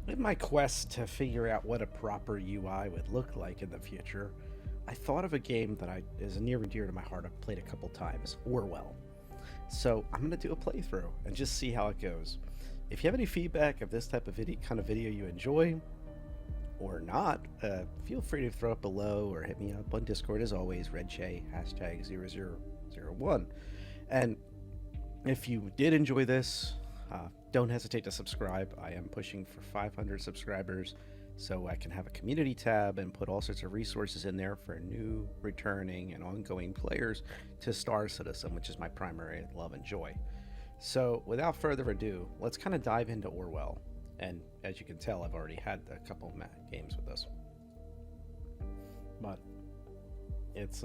In my quest to figure out what a proper UI would look like in the future, I thought of a game that is near and dear to my heart. I've played a couple times, Orwell. So I'm gonna do a playthrough and just see how it goes. If you have any feedback of this type of video you enjoy or not, feel free to throw it below or hit me up on Discord as always, RedJay, #0001. And if you did enjoy this, don't hesitate to subscribe. I am pushing for 500 subscribers so I can have a community tab and put all sorts of resources in there for new, returning, and ongoing players to Star Citizen, which is my primary love and joy. So without further ado, let's kind of dive into Orwell. And as you can tell, I've already had a couple games with this, but it's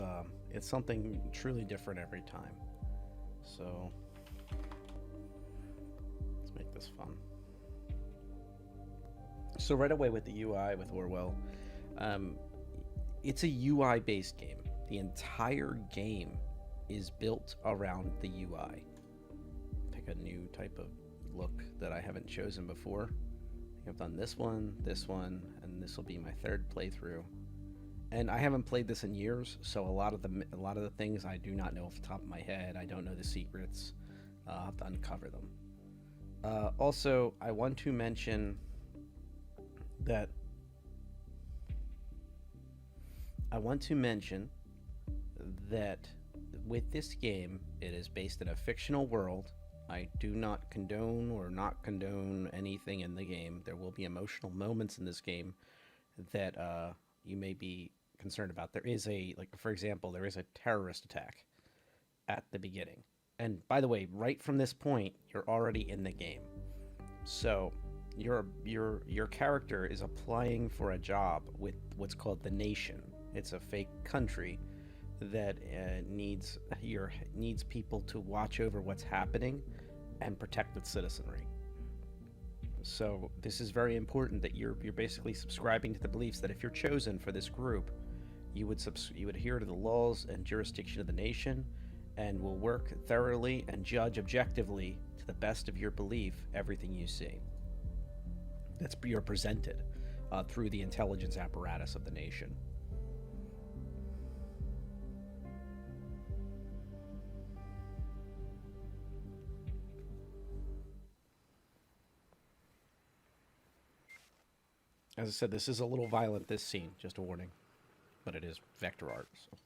something truly different every time. So let's make this fun. So right away with the UI with Orwell, it's a UI based game. The entire game is built around the UI. Pick a new type of look that I haven't chosen before. I've done this one, and this will be my third playthrough. And I haven't played this in years, so a lot of the things I do not know off the top of my head. I don't know the secrets. I'll have to uncover them. Also, I want to mention that with this game, it is based in a fictional world. I do not condone or not condone anything in the game. There will be emotional moments in this game that you may be concerned about. There is for example, there is a terrorist attack at the beginning. And by the way, right from this point, you're already in the game. So your character is applying for a job with what's called the Nation. It's a fake country that needs people to watch over what's happening and protect its citizenry. So this is very important that you're basically subscribing to the beliefs that if you're chosen for this group, you would adhere to the laws and jurisdiction of the nation, and will work thoroughly and judge objectively to the best of your belief everything you see. You're presented through the intelligence apparatus of the nation. As I said, this is a little violent, this scene, just a warning. But it is vector art, so.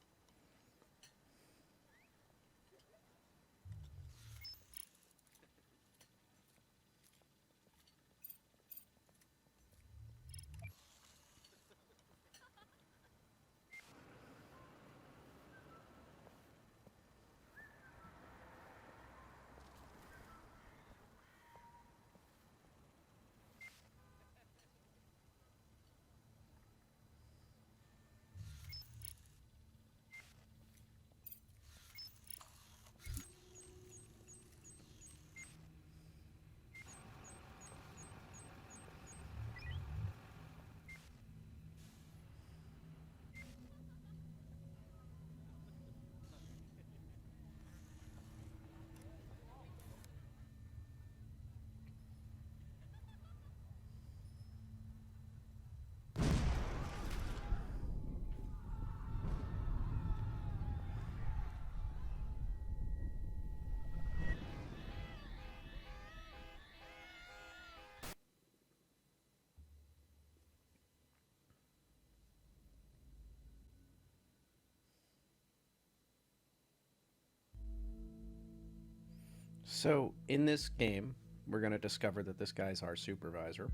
So in this game, we're going to discover that this guy's our supervisor.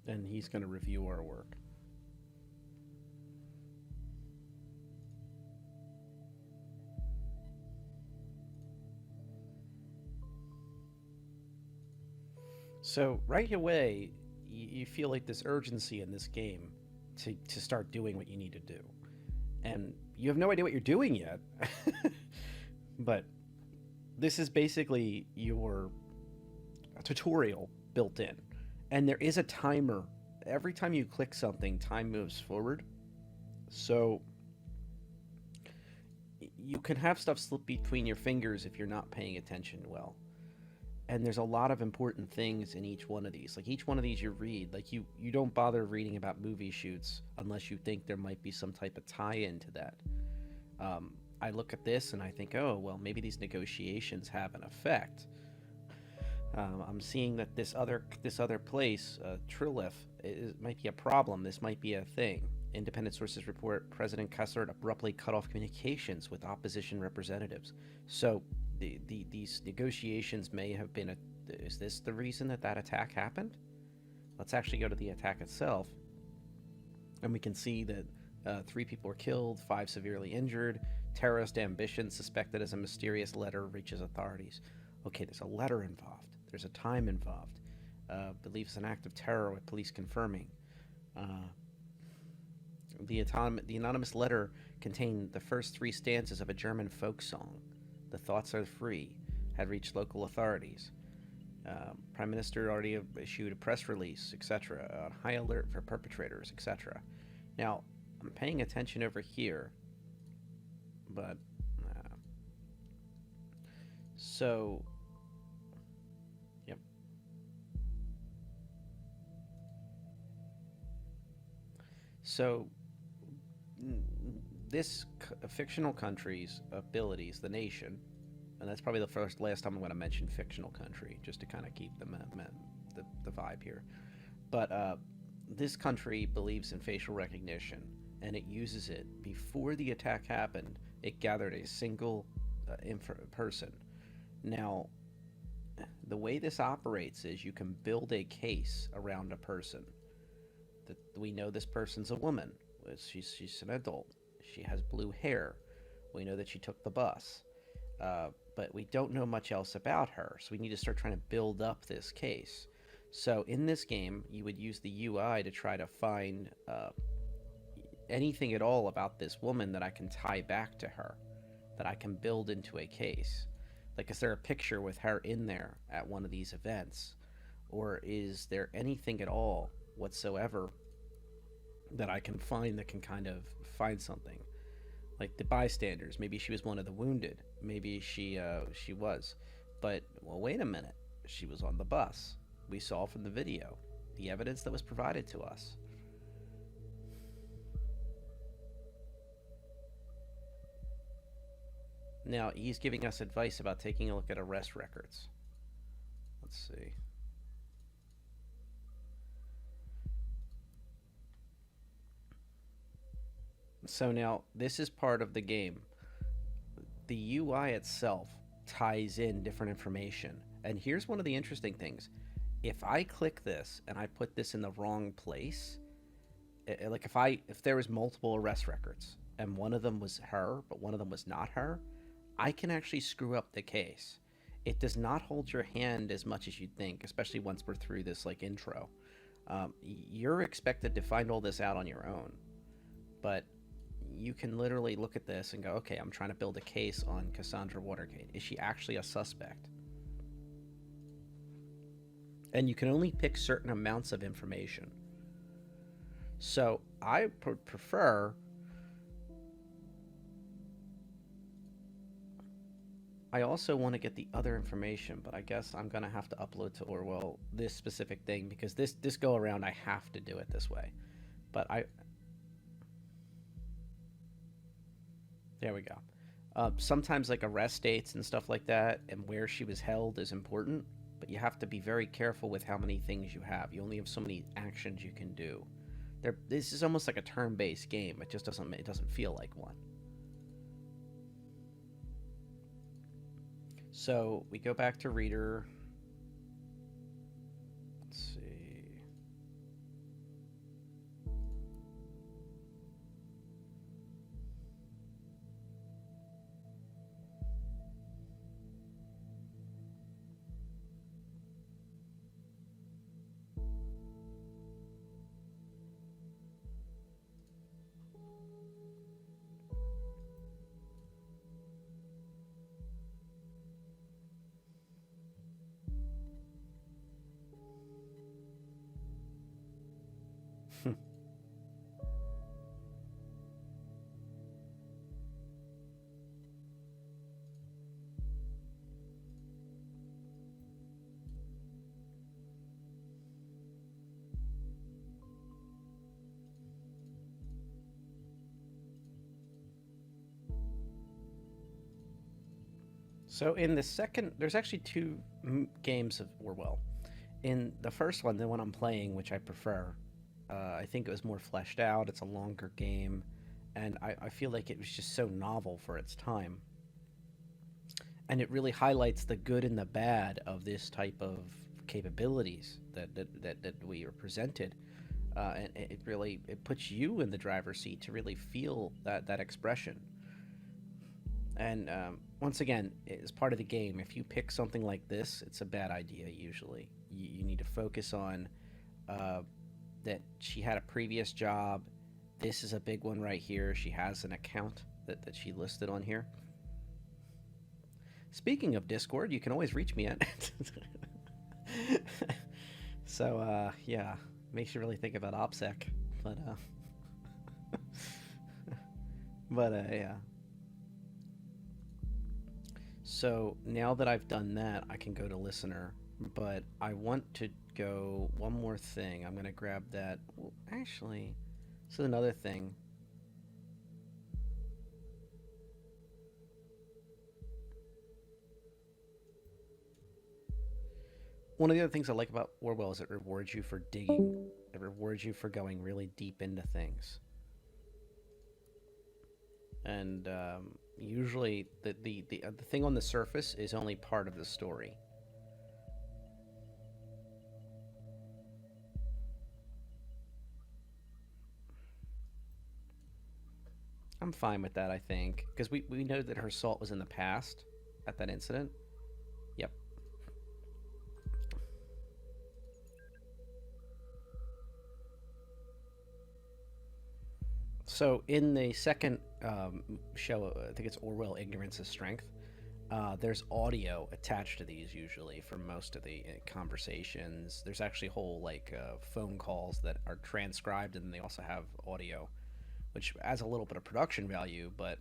And he's going to review our work. So right away, you feel like this urgency in this game to start doing what you need to do. And you have no idea what you're doing yet. But this is basically your tutorial built in. And there is a timer. Every time you click something, time moves forward. So you can have stuff slip between your fingers if you're not paying attention well. And there's a lot of important things in each one of these. Like each one of these you read, like you don't bother reading about movie shoots unless you think there might be some type of tie-in to that. I look at this and I think, oh well, maybe these negotiations have an effect. I'm seeing that this other place, Trilith, might be a problem. This might be a thing. Independent sources report President Kessler abruptly cut off communications with opposition representatives. So these negotiations may have been a. Is this the reason that that attack happened? Let's actually go to the attack itself, and we can see that 3 people were killed, 5 severely injured. Terrorist ambition suspected as a mysterious letter reaches authorities. Okay, there's a letter involved. There's a time involved. Believes an act of terror with police confirming. The anonymous letter contained the first 3 stanzas of a German folk song. The thoughts are free. Had reached local authorities. Prime Minister already issued a press release, etc. High alert for perpetrators, etc. Now, I'm paying attention over here, but so, yep. So, this fictional country's abilities, the nation, and that's probably the last time I'm going to mention fictional country, just to kind of keep the vibe here. But this country believes in facial recognition, and it uses it. Before the attack happened, it gathered a single person. Now, the way this operates is you can build a case around a person. That we know this person's a woman. She's an adult. She has blue hair. We know that she took the bus. But we don't know much else about her, so we need to start trying to build up this case. So in this game, you would use the UI to try to find anything at all about this woman that I can tie back to her, that I can build into a case. Like, is there a picture with her in there at one of these events? Or is there anything at all whatsoever that I can find that can kind of find something? Like the bystanders, maybe she was one of the wounded. Maybe she was. But, well, wait a minute. She was on the bus. We saw from the video the evidence that was provided to us. Now, he's giving us advice about taking a look at arrest records. Let's see. So now, this is part of the game. The UI itself ties in different information. And here's one of the interesting things. If I click this and I put this in the wrong place, like if there was multiple arrest records and one of them was her, but one of them was not her, I can actually screw up the case. It does not hold your hand as much as you'd think, especially once we're through this like intro. You're expected to find all this out on your own, but you can literally look at this and go, okay, I'm trying to build a case on Cassandra Watergate. Is she actually a suspect? And you can only pick certain amounts of information. So I prefer I also want to get the other information, but I guess I'm going to have to upload to Orwell this specific thing because this go around I have to do it this way. But there we go. Sometimes like arrest dates and stuff like that and where she was held is important, but you have to be very careful with how many things you have. You only have so many actions you can do. This is almost like a turn-based game. It just doesn't feel like one. So we go back to Reader. Let's see. So in the second, there's actually two games of Orwell. In the first one, the one I'm playing, which I prefer, I think it was more fleshed out. It's a longer game, and I feel like it was just so novel for its time. And it really highlights the good and the bad of this type of capabilities that we are presented. And it really it puts you in the driver's seat to really feel that expression. And once again, as part of the game, if you pick something like this, it's a bad idea usually. You need to focus on uh, that she had a previous job. This is a big one right here. She has an account that she listed on here. Speaking of Discord, you can always reach me at. So, yeah, makes you really think about OPSEC. But, yeah. So now that I've done that, I can go to listener, but I want to go one more thing. I'm going to grab that. Well, actually, this is another thing. One of the other things I like about Orwell is it rewards you for digging. It rewards you for going really deep into things. And usually the thing on the surface is only part of the story. I'm fine with that, I think, because we know that her assault was in the past at that incident. Yep. So in the second show, I think it's Orwell Ignorance is Strength. There's audio attached to these usually for most of the conversations. There's actually whole phone calls that are transcribed, and they also have audio, which adds a little bit of production value. But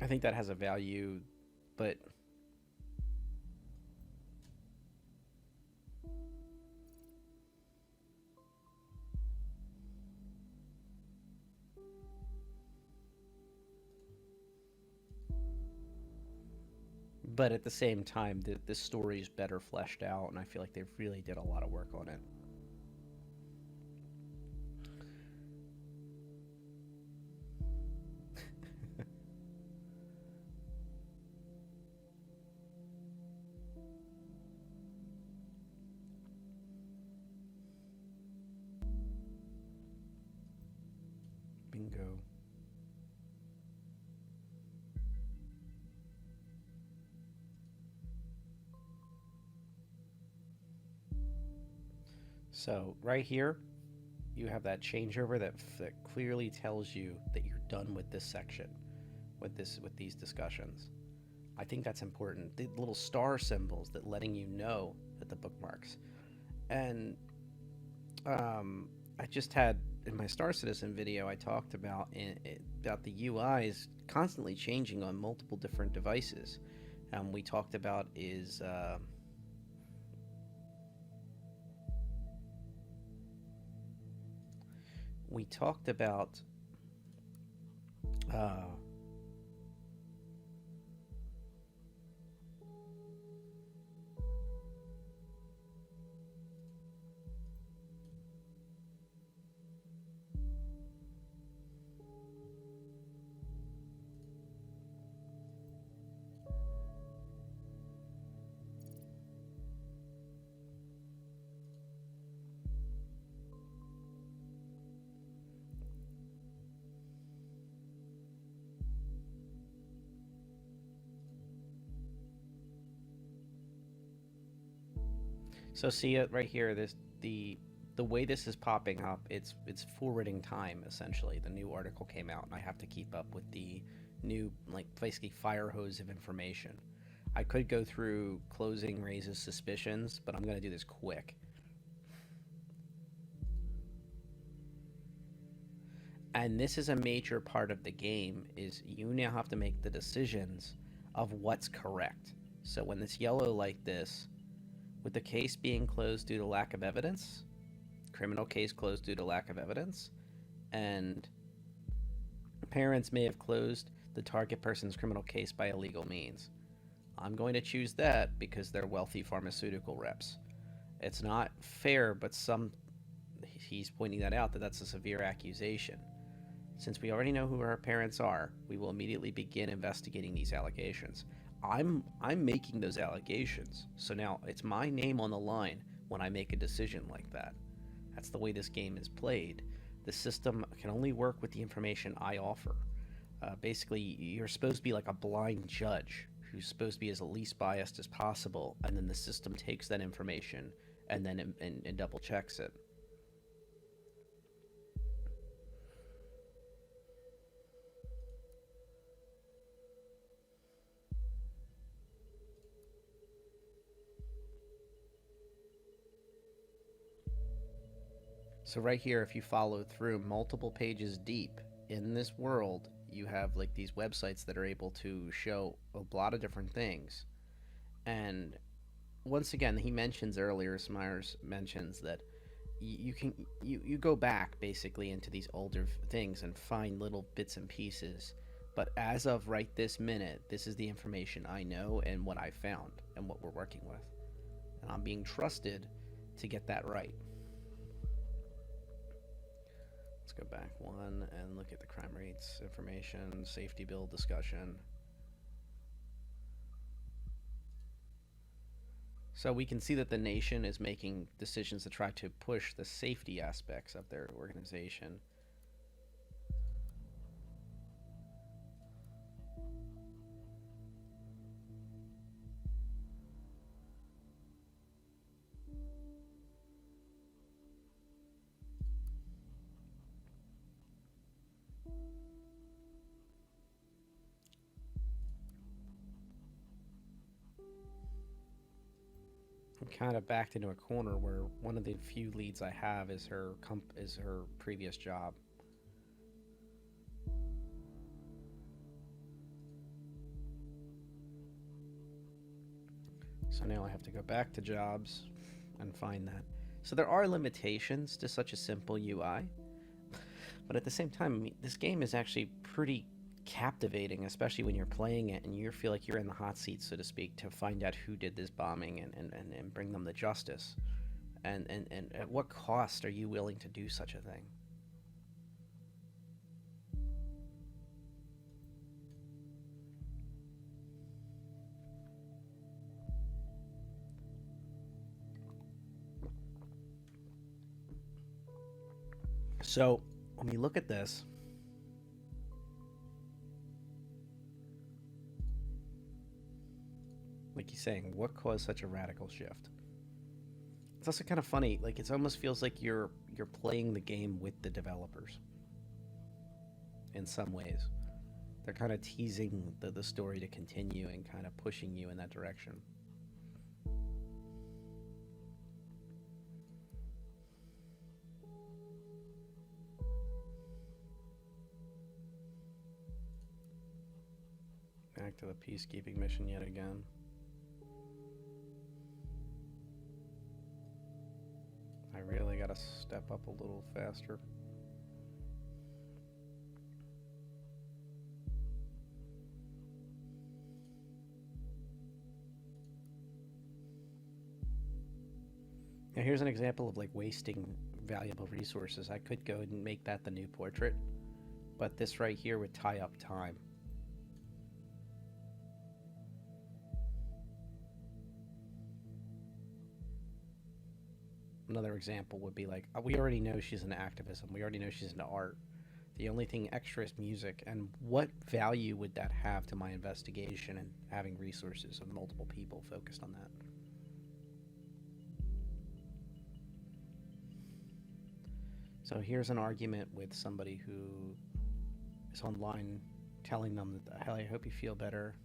I think that has a value. But at the same time, the story is better fleshed out, and I feel like they really did a lot of work on it. Bingo. So right here, you have that changeover that clearly tells you that you're done with this section, with these discussions. I think that's important. The little star symbols that letting you know that the bookmarks. And I just had in my Star Citizen video, I talked about the UIs constantly changing on multiple different devices. We talked about is we talked about uh, so see it right here. The way this is popping up, it's forwarding time essentially. The new article came out, and I have to keep up with the new basically fire hose of information. I could go through closing raises suspicions, but I'm going to do this quick. And this is a major part of the game is you now have to make the decisions of what's correct. So when this yellow like this, with the case being closed due to lack of evidence, criminal case closed due to lack of evidence, and parents may have closed the target person's criminal case by illegal means. I'm going to choose that because they're wealthy pharmaceutical reps. It's not fair, but he's pointing that out, that that's a severe accusation. Since we already know who our parents are, we will immediately begin investigating these allegations. I'm making those allegations, so now it's my name on the line when I make a decision like that. That's the way this game is played. The system can only work with the information I offer. Basically, you're supposed to be like a blind judge who's supposed to be as least biased as possible, and then the system takes that information and then and double checks it. So right here, if you follow through multiple pages deep in this world, you have like these websites that are able to show a lot of different things. And once again, he mentions earlier, Smyers mentions that you go back basically into these older things and find little bits and pieces. But as of right this minute, this is the information I know and what I found and what we're working with. And I'm being trusted to get that right. Let's go back one and look at the crime rates, information, safety bill discussion. So we can see that the nation is making decisions to try to push the safety aspects of their organization. I'm kind of backed into a corner where one of the few leads I have is her previous job. So now I have to go back to jobs and find that. So there are limitations to such a simple UI, but at the same time, this game is actually pretty captivating, especially when you're playing it and you feel like you're in the hot seat, so to speak, to find out who did this bombing and bring them to justice. And at what cost are you willing to do such a thing? So when we look at this, like he's saying, what caused such a radical shift? It's also kind of funny. Like it almost feels like you're playing the game with the developers. In some ways, they're kind of teasing the story to continue and kind of pushing you in that direction. Back to the peacekeeping mission yet again. I really gotta step up a little faster. Now here's an example of like wasting valuable resources. I could go and make that the new portrait, but this right here would tie up time. Another example would be like, we already know she's into activism. We already know she's into art. The only thing extra is music. And what value would that have to my investigation and having resources of multiple people focused on that? So here's an argument with somebody who is online telling them that, hell, I hope you feel better.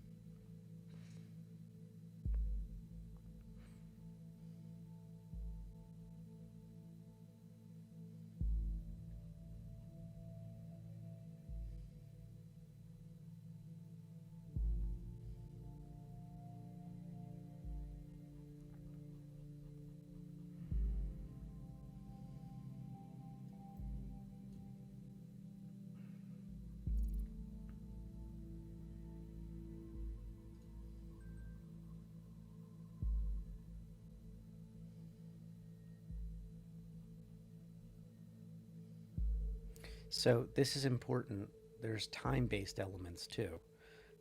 So this is important. There's time-based elements too.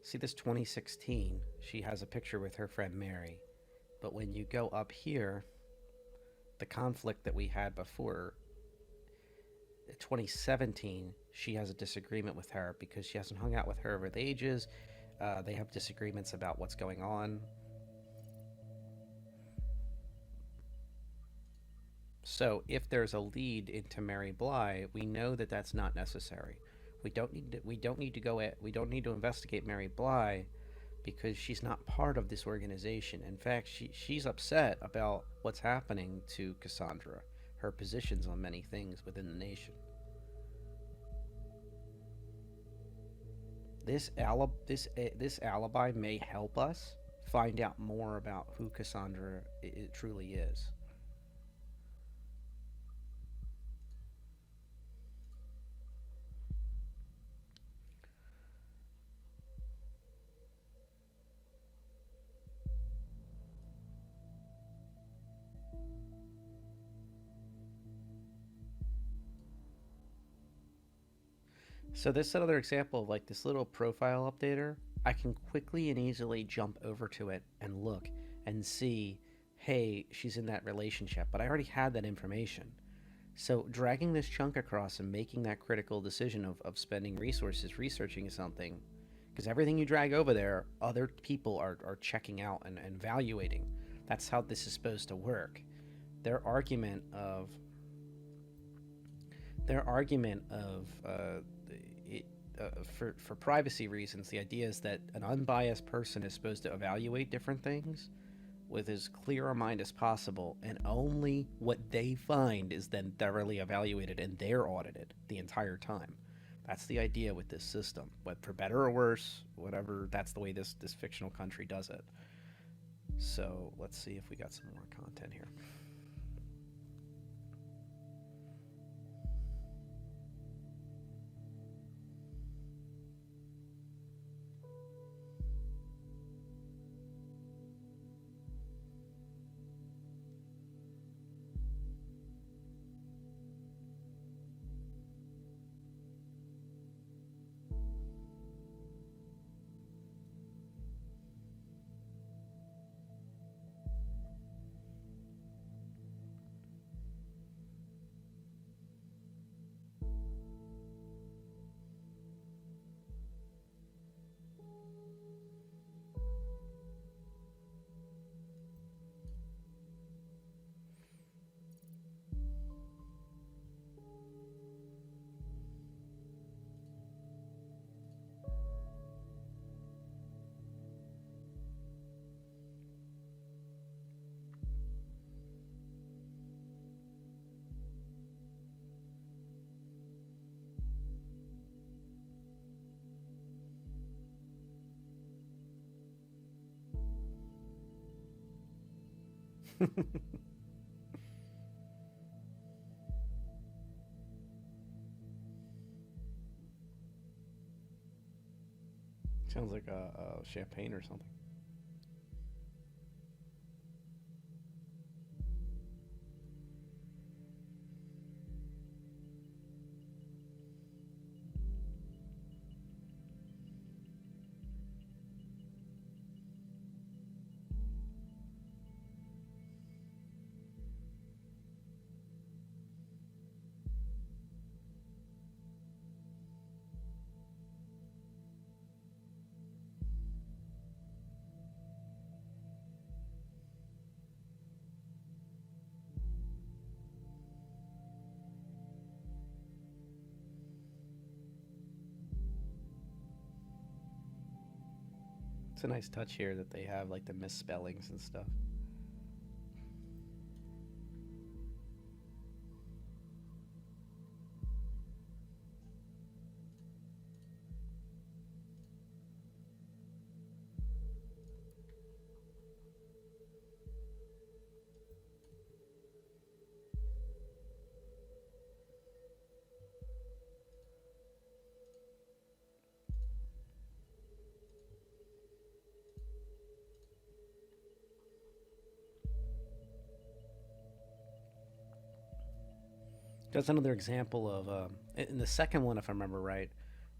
See this 2016, she has a picture with her friend Mary. But when you go up here, the conflict that we had before, 2017, she has a disagreement with her because she hasn't hung out with her over the ages. They have disagreements about what's going on. So if there's a lead into Mary Bly, we know that that's not necessary. We don't need to investigate Mary Bly because she's not part of this organization. In fact, she's upset about what's happening to Cassandra, her positions on many things within the nation. This alibi may help us find out more about who Cassandra truly is. So this is another example of like this little profile updater. I can quickly and easily jump over to it and look and see, hey, she's in that relationship, but I already had that information. So dragging this chunk across and making that critical decision of spending resources researching something, because everything you drag over there, other people are checking out and evaluating. That's how this is supposed to work. Their argument of their argument of it, for privacy reasons, the idea is that an unbiased person is supposed to evaluate different things with as clear a mind as possible, and only what they find is then thoroughly evaluated and they're audited the entire time. That's the idea with this system. But for better or worse, whatever, that's the way this fictional country does it. So let's see if we got some more content here. Sounds like a champagne or something. It's a nice touch here that they have like the misspellings and stuff. That's another example of in the second one, if I remember right,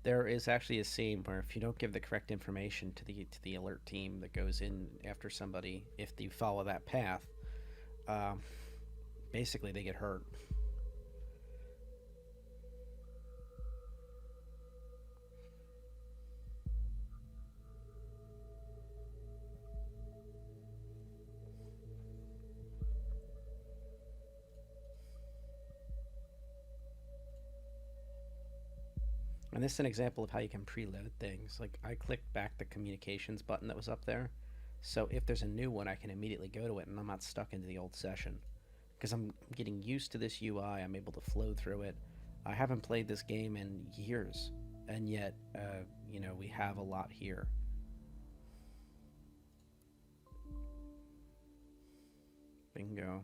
there is actually a scene where if you don't give the correct information to the alert team that goes in after somebody, if you follow that path, um, basically they get hurt. And this is an example of how you can preload things. Like I clicked back the communications button that was up there, so if there's a new one, I can immediately go to it, and I'm not stuck into the old session because I'm getting used to this UI. I'm able to flow through it. I haven't played this game in years, and yet, we have a lot here. Bingo.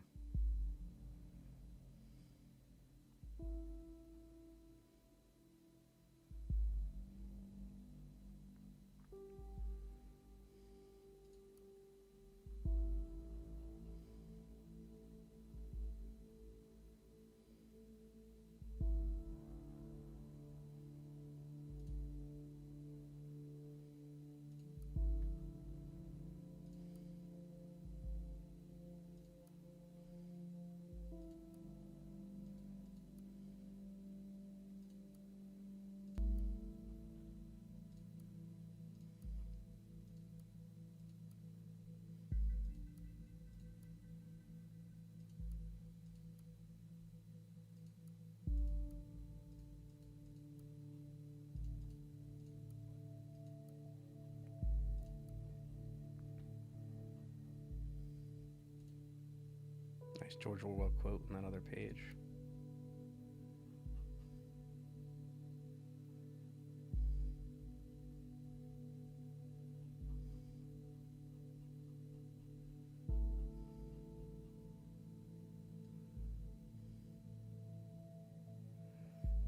Nice George Orwell quote on that other page.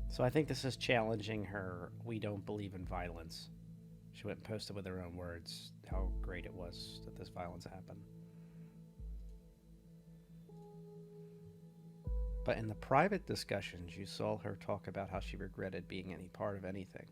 So I think this is challenging her. We don't believe in violence. She went and posted with her own words how great it was that this violence happened. But in the private discussions, you saw her talk about how she regretted being any part of anything.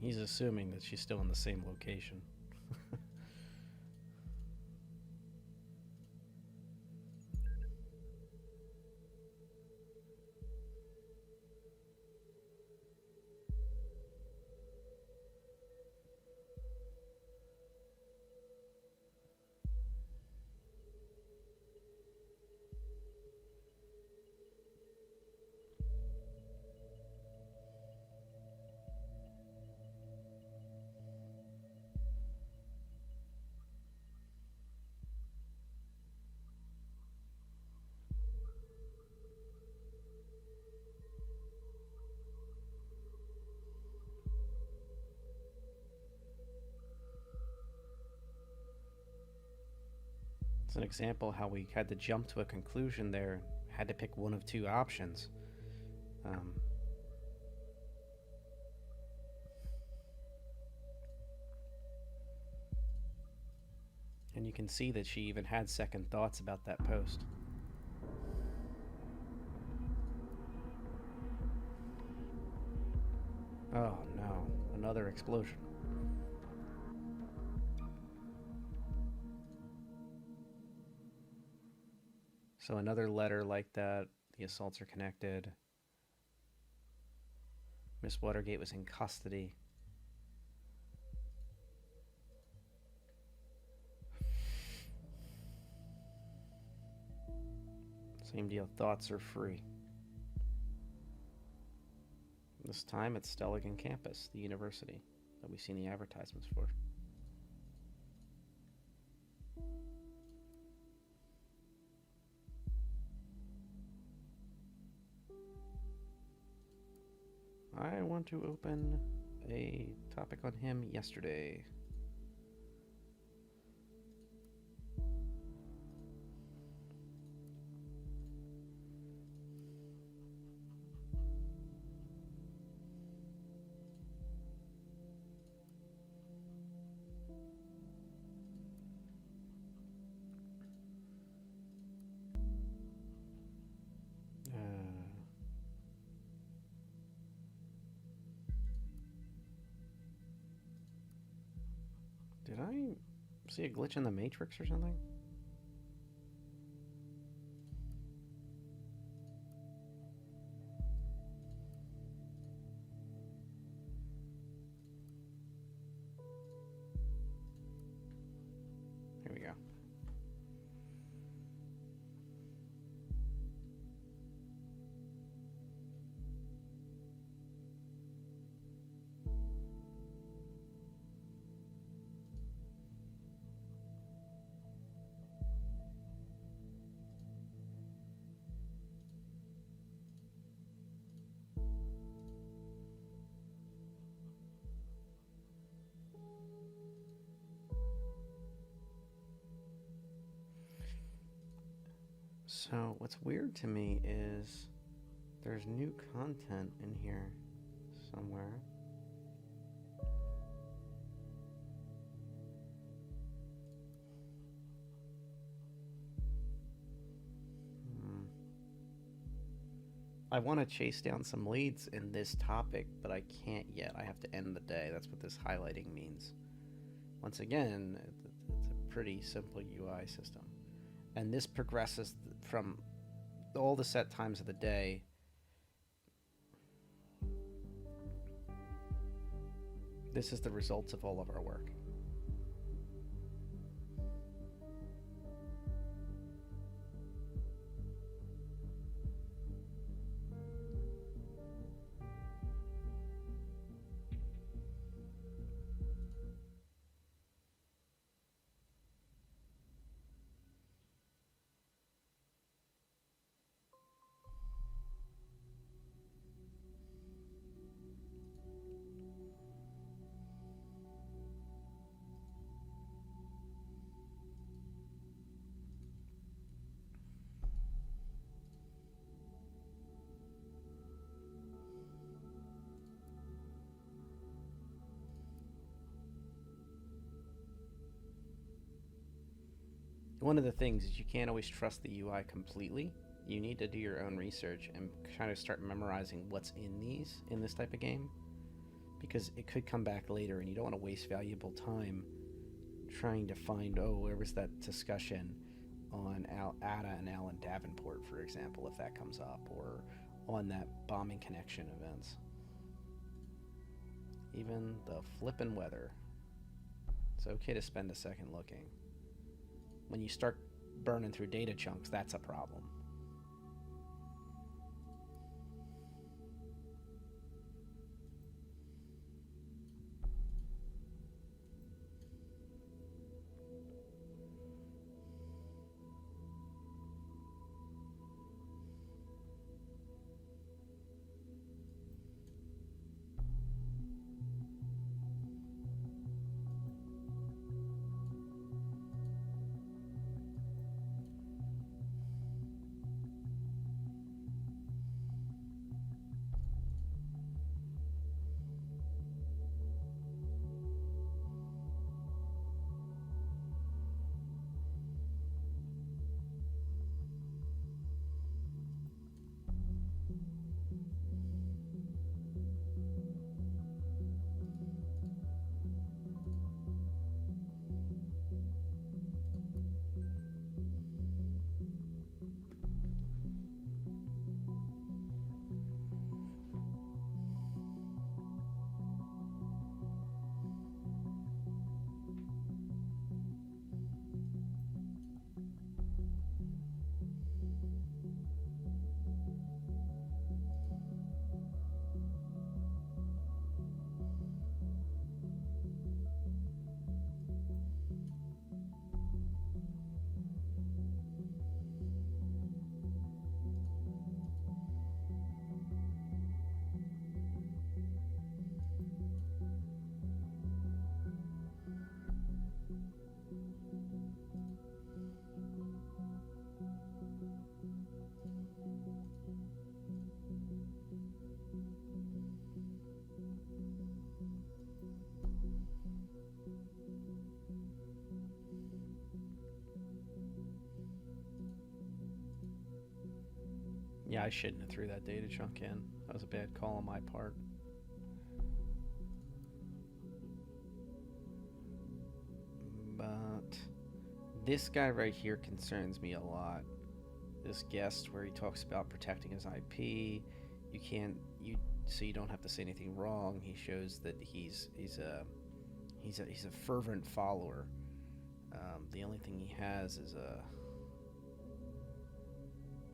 He's assuming that she's still in the same location. It's an example how we had to jump to a conclusion there, had to pick one of two options. And you can see that she even had second thoughts about that post. Oh no, another explosion. So another letter like that, the assaults are connected. Miss Watergate was in custody. Same deal, thoughts are free. This time it's Stelligan campus, the university that we've seen the advertisements for. I want to open a topic on him yesterday. Did I see a glitch in the Matrix or something? Here we go. So what's weird to me is there's new content in here somewhere. I want to chase down some leads in this topic, but I can't yet. I have to end the day. That's what this highlighting means. Once again, it's a pretty simple UI system. And this progresses from all the set times of the day. This is the results of all of our work. One of the things is you can't always trust the UI completely. You need to do your own research and kind of start memorizing what's in this type of game, because it could come back later and you don't want to waste valuable time trying to find, oh, where was that discussion on Ada and Alan Davenport, for example, if that comes up, or on that bombing connection events. Even the flippin' weather. It's okay to spend a second looking. When you start burning through data chunks, that's a problem. Yeah, I shouldn't have threw that data chunk in. That was a bad call on my part. But this guy right here concerns me a lot. This guest where he talks about protecting his IP. You can't so you don't have to say anything wrong. He shows that he's a fervent follower. The only thing he has is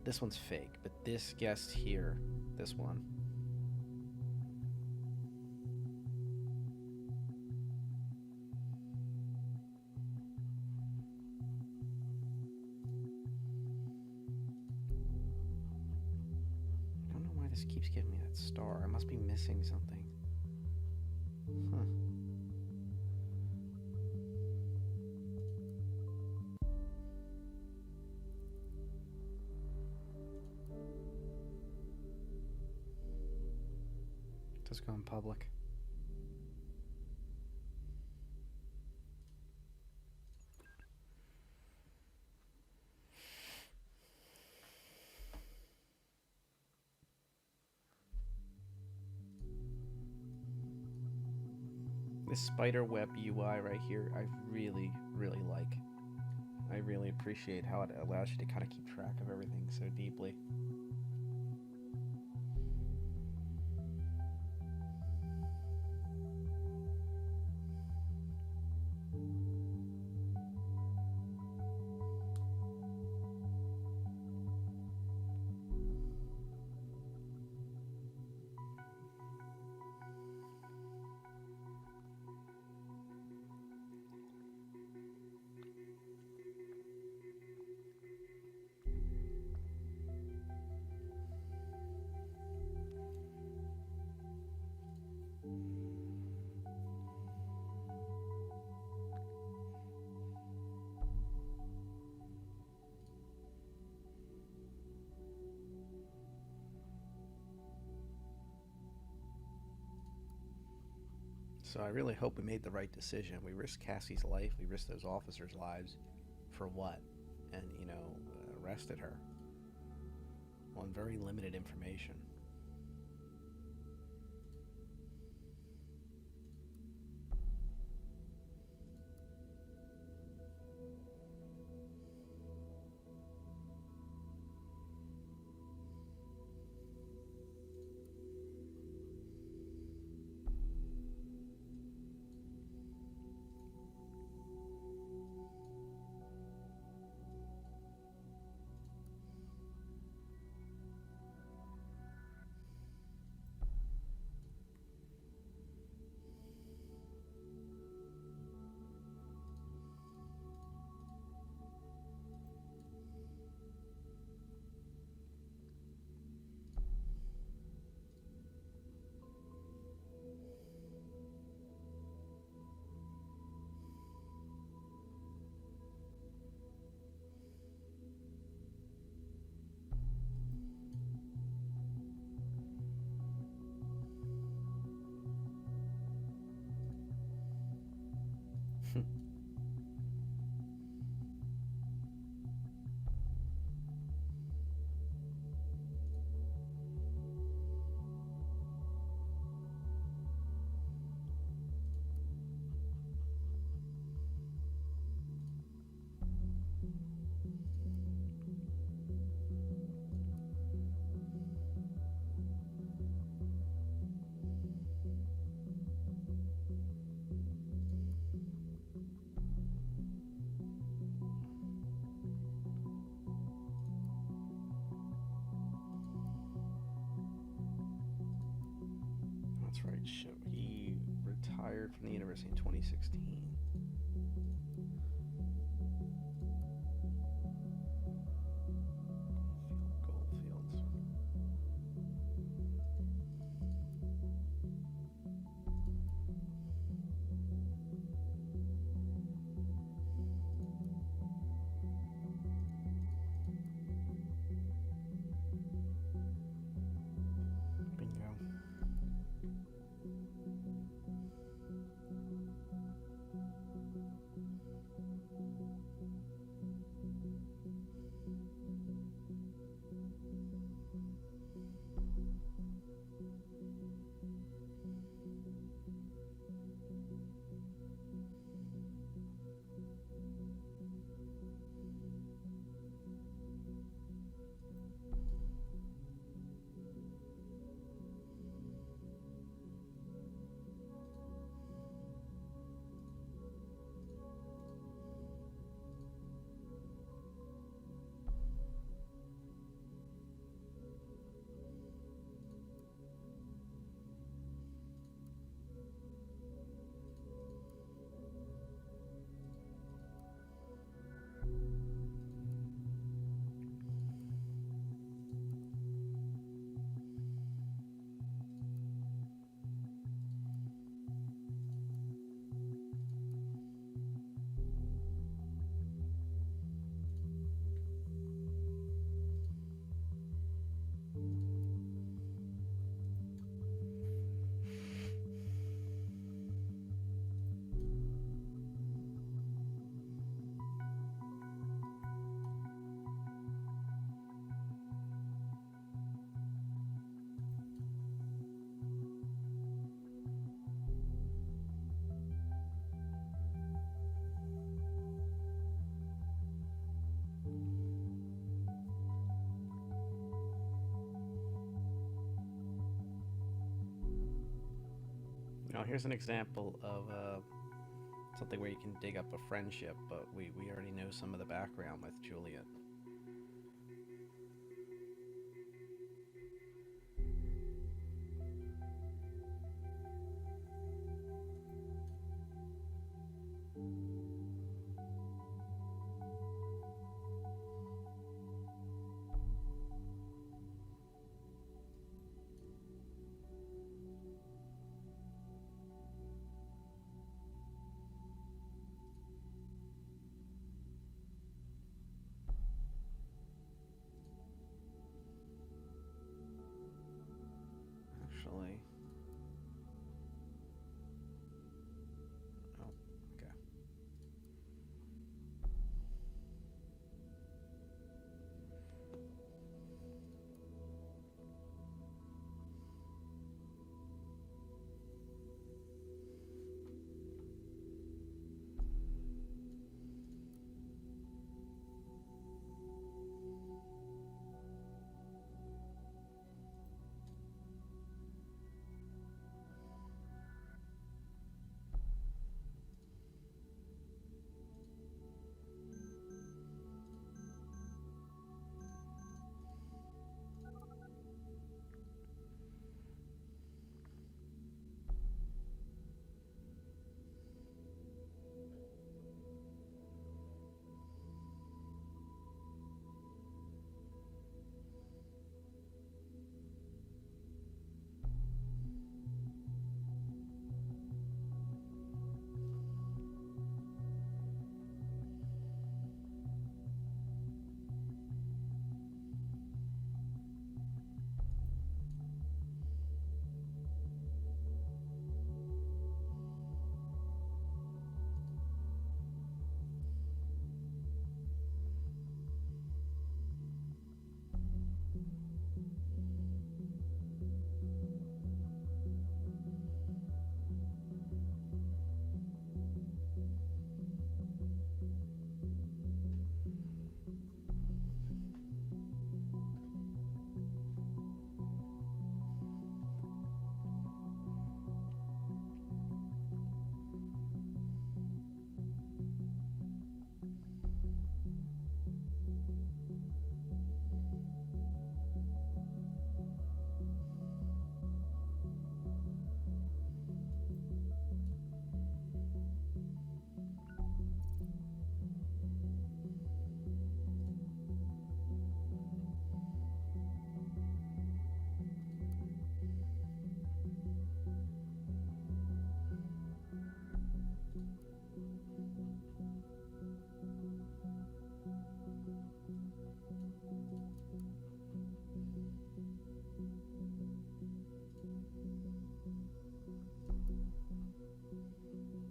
this one's fake, but this guest here, this one. I don't know why this keeps giving me that star. I must be missing something. Huh. Let's go in public. This spider web UI right here, I really, really like. I really appreciate how it allows you to kind of keep track of everything so deeply. So I really hope we made the right decision. We risked Cassie's life. We risked those officers' lives. For what? And, arrested her on very limited information. That's right. He retired from the university in 2016. Goldfields. Bingo. Now here's an example of something where you can dig up a friendship, but we already know some of the background with Juliet. Actually, oh, okay.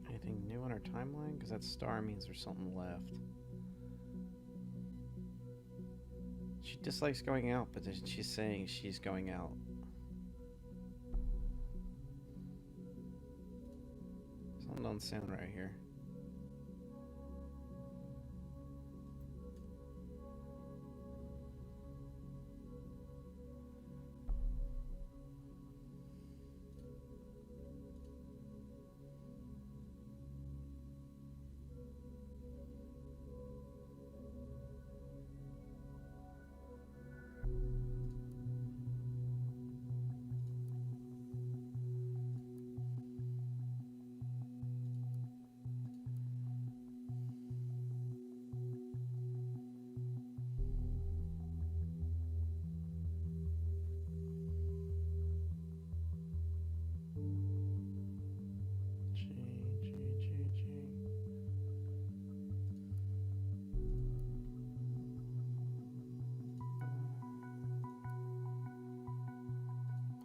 Anything new on our timeline? Because that star means there's something left. She dislikes going out, but she's saying she's going out. Something don't sound right here.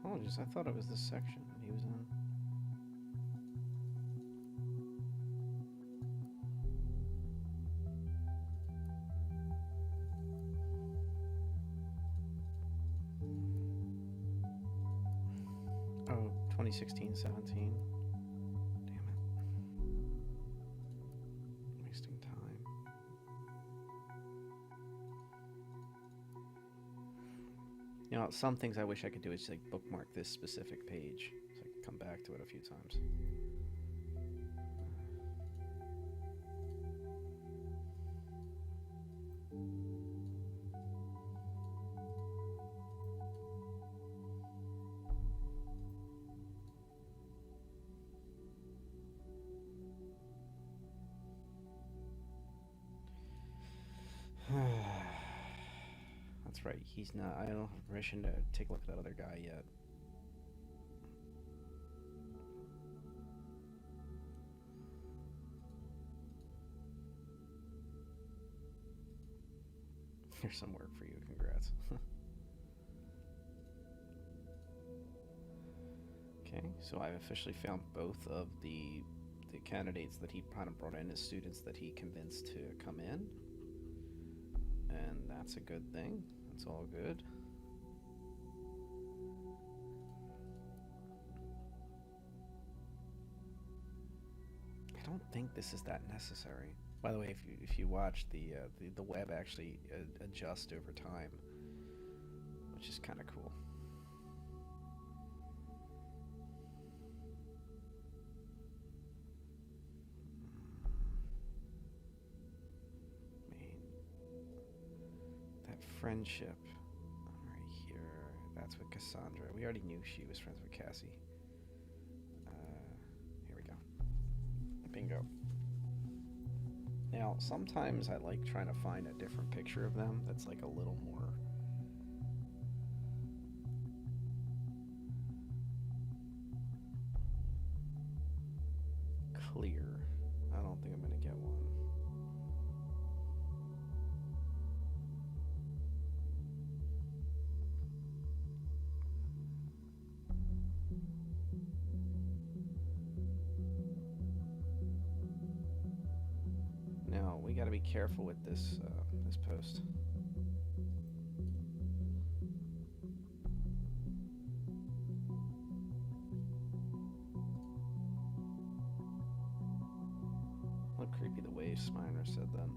Apologies, I thought it was this section that he was in. Oh, 2016-17. Damn it. Wasting time. You know, some things I wish I could do is just like bookmark this specific page. It's like come back to it a few times. That's right, he's not. I don't have permission to take a look at that other guy yet. Here's some work for you. Congrats. Okay, so I've officially found both of the candidates that he kind of brought in as students that he convinced to come in, and that's a good thing. That's all good. I don't think this is that necessary. By the way, if you watch the web actually adjust over time, which is kind of cool. That friendship right here. That's with Cassandra. We already knew she was friends with Cassie. Here we go. Bingo. Now, sometimes I like trying to find a different picture of them that's like a little more clear. I don't think I'm gonna get one. Now, we gotta be careful with this this post. Look creepy the way Sminer said that.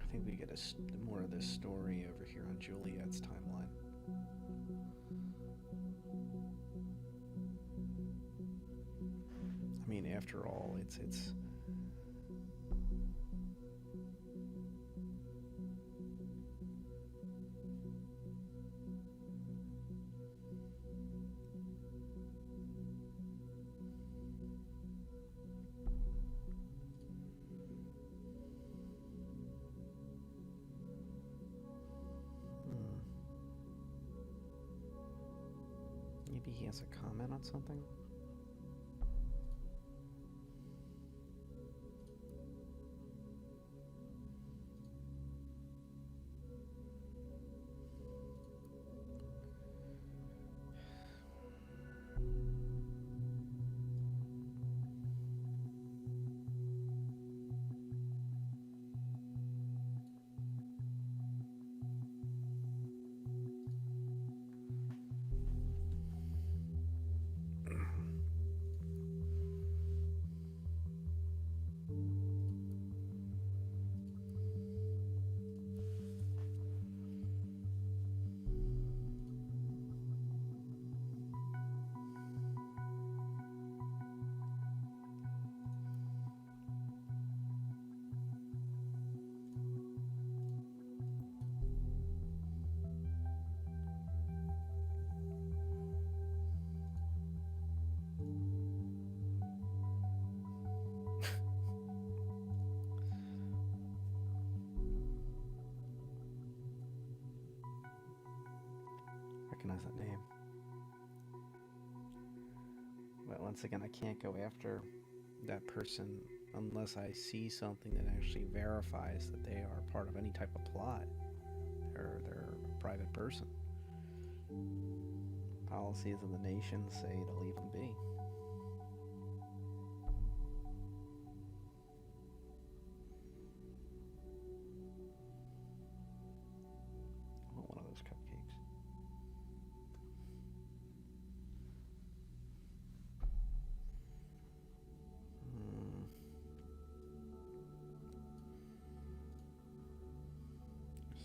I think we get more of this story over here on Juliet's timeline. I mean, after all, it's maybe he has a comment on something. Recognize that name. But once again, I can't go after that person unless I see something that actually verifies that they are part of any type of plot. They're a private person. Policies of the nation say to leave them be.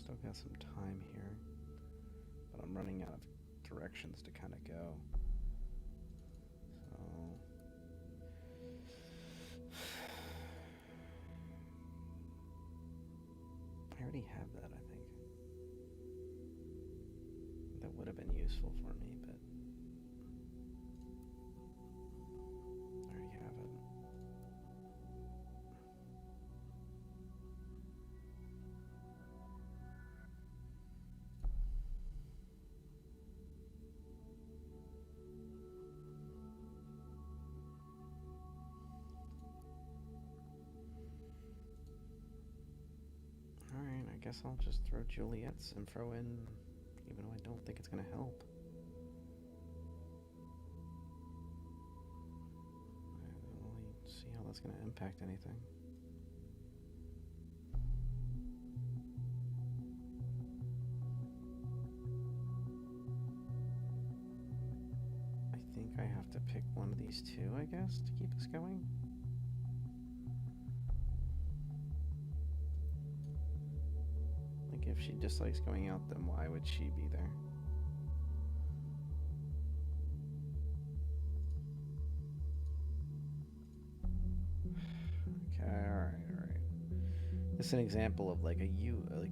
Still got some time here, but I'm running out of directions to kind of go. So I already have that, I think. That would have been useful for me, but I already have it. Alright, I guess I'll just throw Juliet's info in, even though I don't think it's going to help. I don't really see how that's going to impact anything. I think I have to pick one of these two, I guess, to keep us going. Like, if she dislikes going out, then why would she be there? Okay, alright. This is an example of like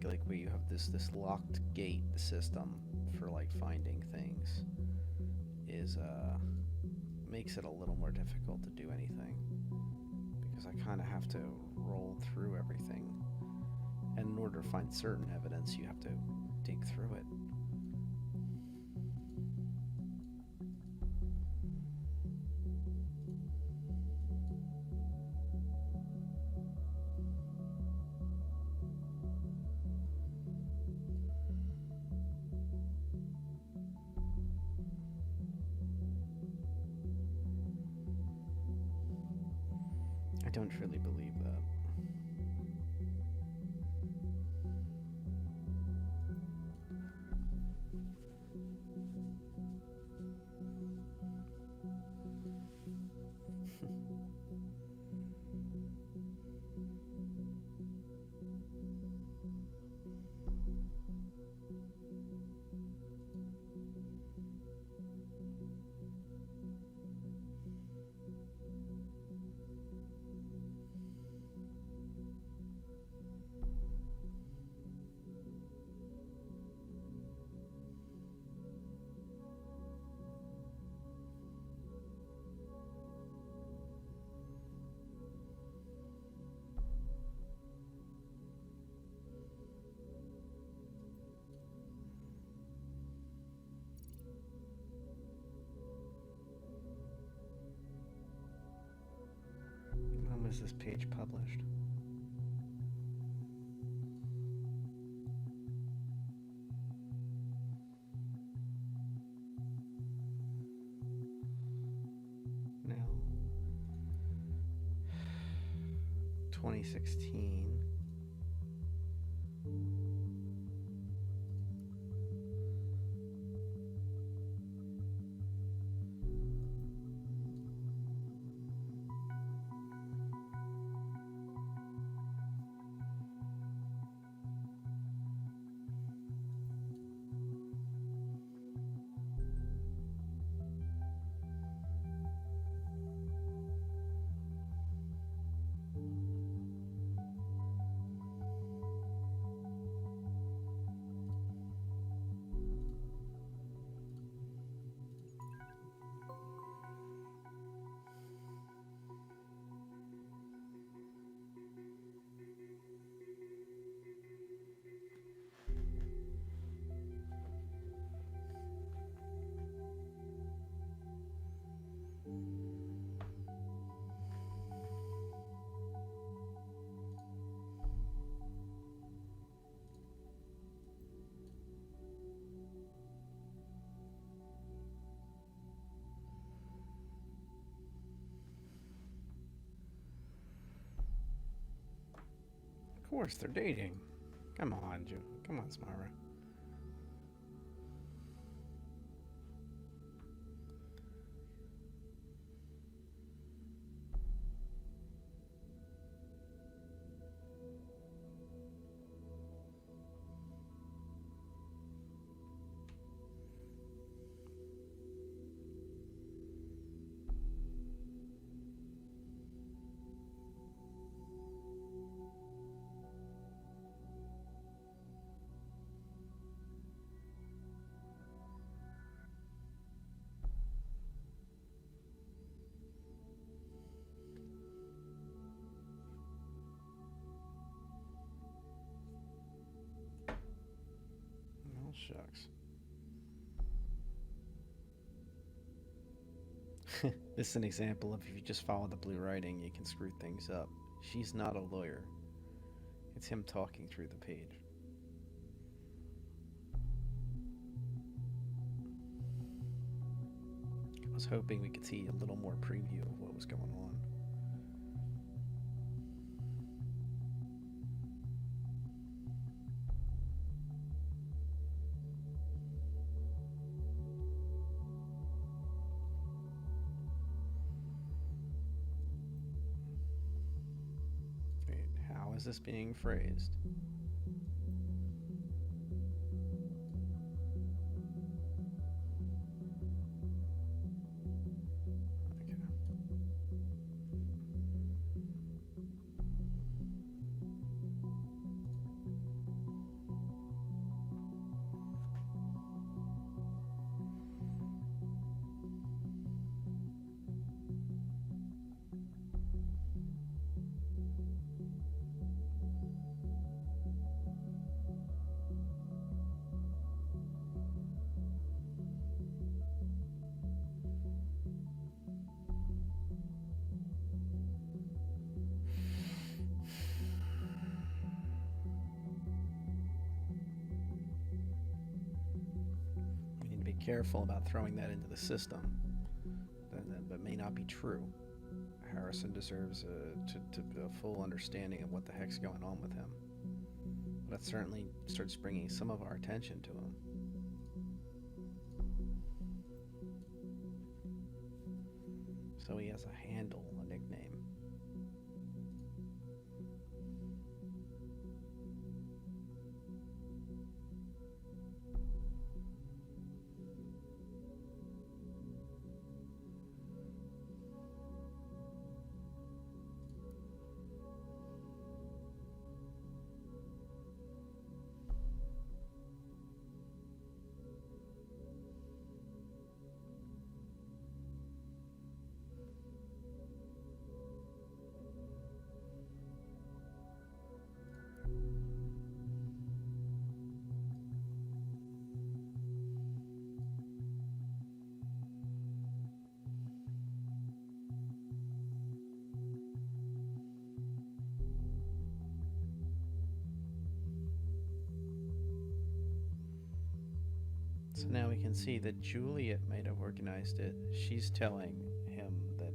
like where you have this locked gate system for like finding things is makes it a little more difficult to do anything, because I kind of have to roll through everything, and in order to find certain evidence you have to dig through it. I don't truly believe that. When was this page published? No. 2016. Of course, they're dating. Come on, Come on, Smara. Shucks. This is an example of if you just follow the blue writing, you can screw things up. She's not a lawyer. It's him talking through the page. I was hoping we could see a little more preview of what was going on. How is this being phrased? Okay. We need to be careful about throwing that into the system. That may not be true. Harrison deserves a full understanding of what the heck's going on with him. That certainly starts bringing some of our attention to him. So he has a handle, a nickname. So now we can see that Juliet might have organized it. She's telling him that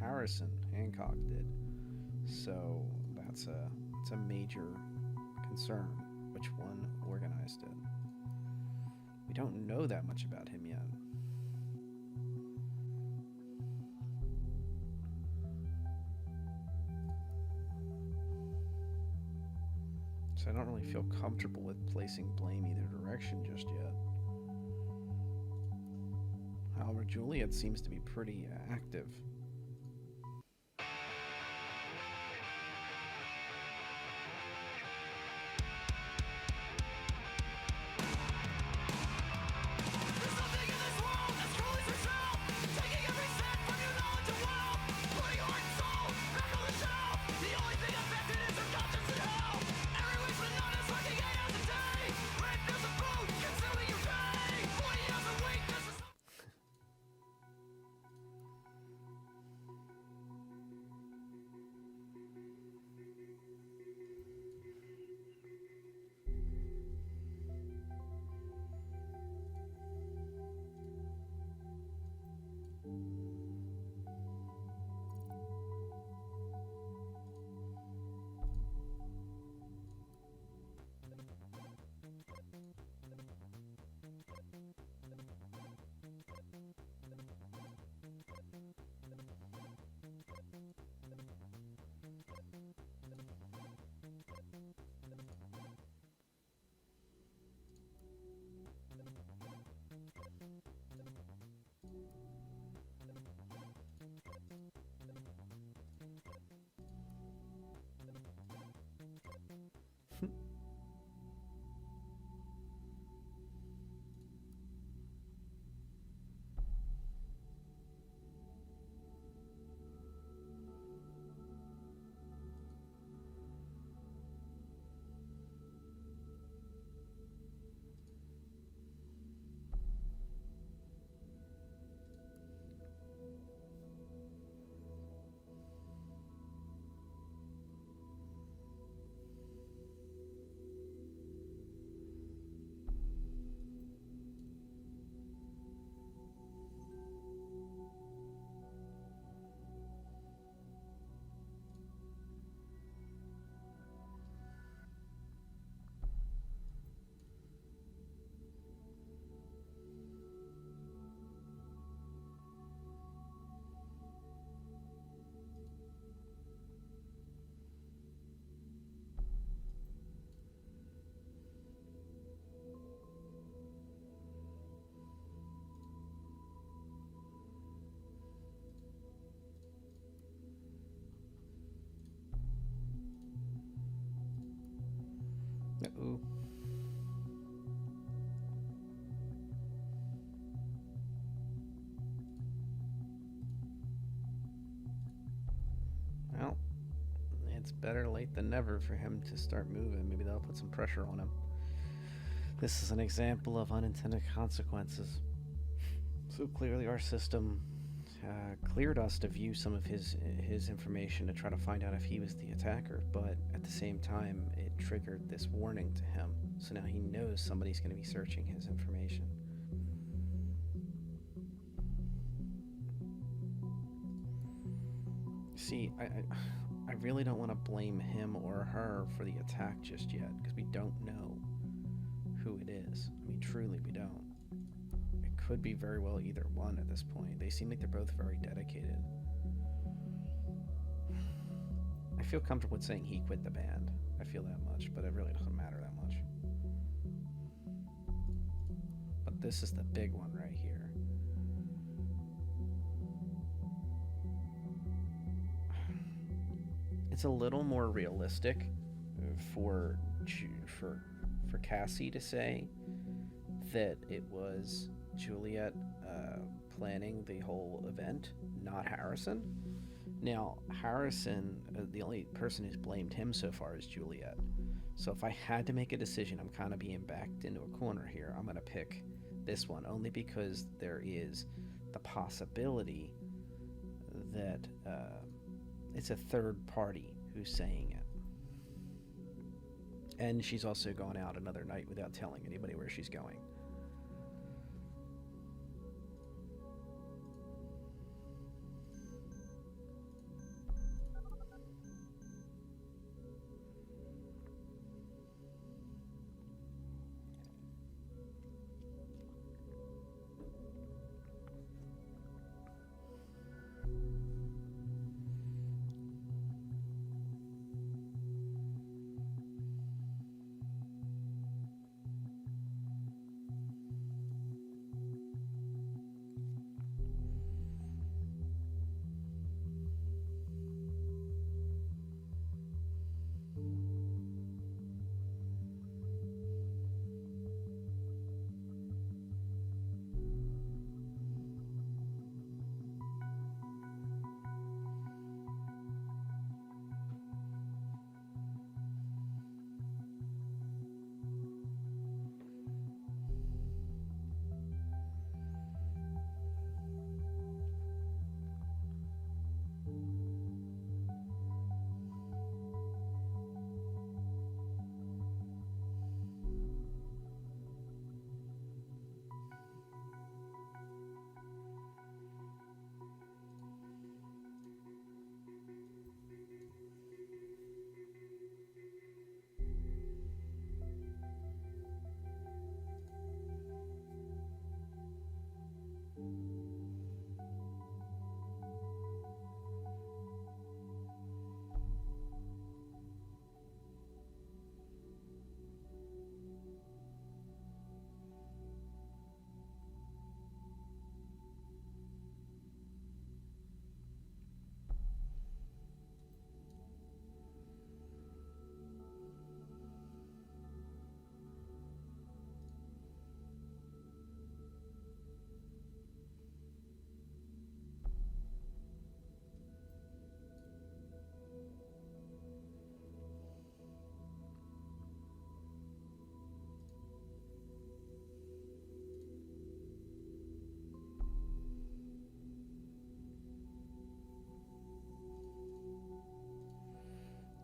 Harrison Hancock did. So that's a major concern. Which one organized it? We don't know that much about him yet. So I don't really feel comfortable with placing blame either direction just yet. However, Juliet seems to be pretty active. Uh-oh. Well, it's better late than never for him to start moving. Maybe that'll put some pressure on him. This is an example of unintended consequences. So clearly our system cleared us to view some of his information to try to find out if he was the attacker, but at the same time it triggered this warning to him. So now he knows somebody's going to be searching his information. See, I really don't want to blame him or her for the attack just yet, because we don't know who it is. I mean, truly, we don't. It could be very well either one at this point. They seem like they're both very dedicated. I feel comfortable with saying he quit the band. I feel that much, but it really doesn't matter that much. But this is the big one right here. It's a little more realistic for Cassie to say that it was Juliet planning the whole event, not Harrison. Now, Harrison, the only person who's blamed him so far is Juliet. So if I had to make a decision, I'm kind of being backed into a corner here. I'm going to pick this one, only because there is the possibility that it's a third party who's saying it. And she's also gone out another night without telling anybody where she's going.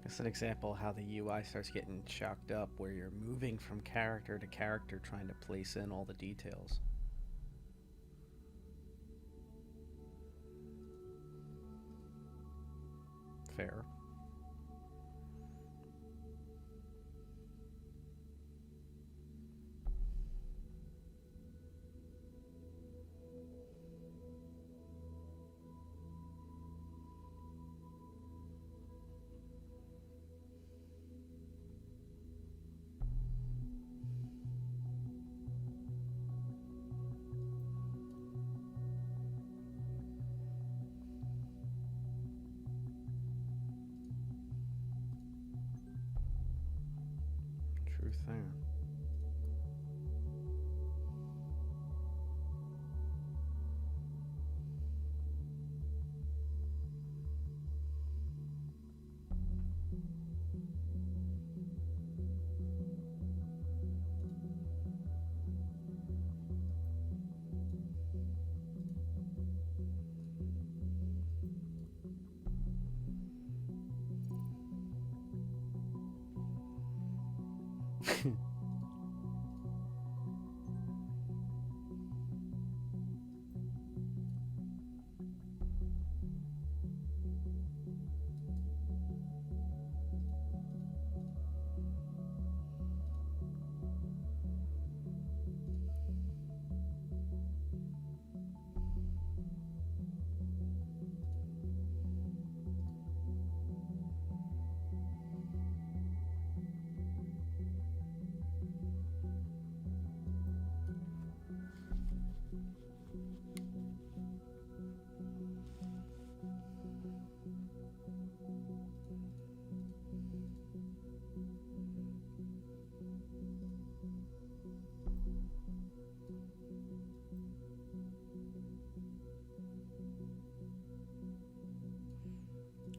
It's an example of how the UI starts getting chalked up, where you're moving from character to character trying to place in all the details. Fair. truth there.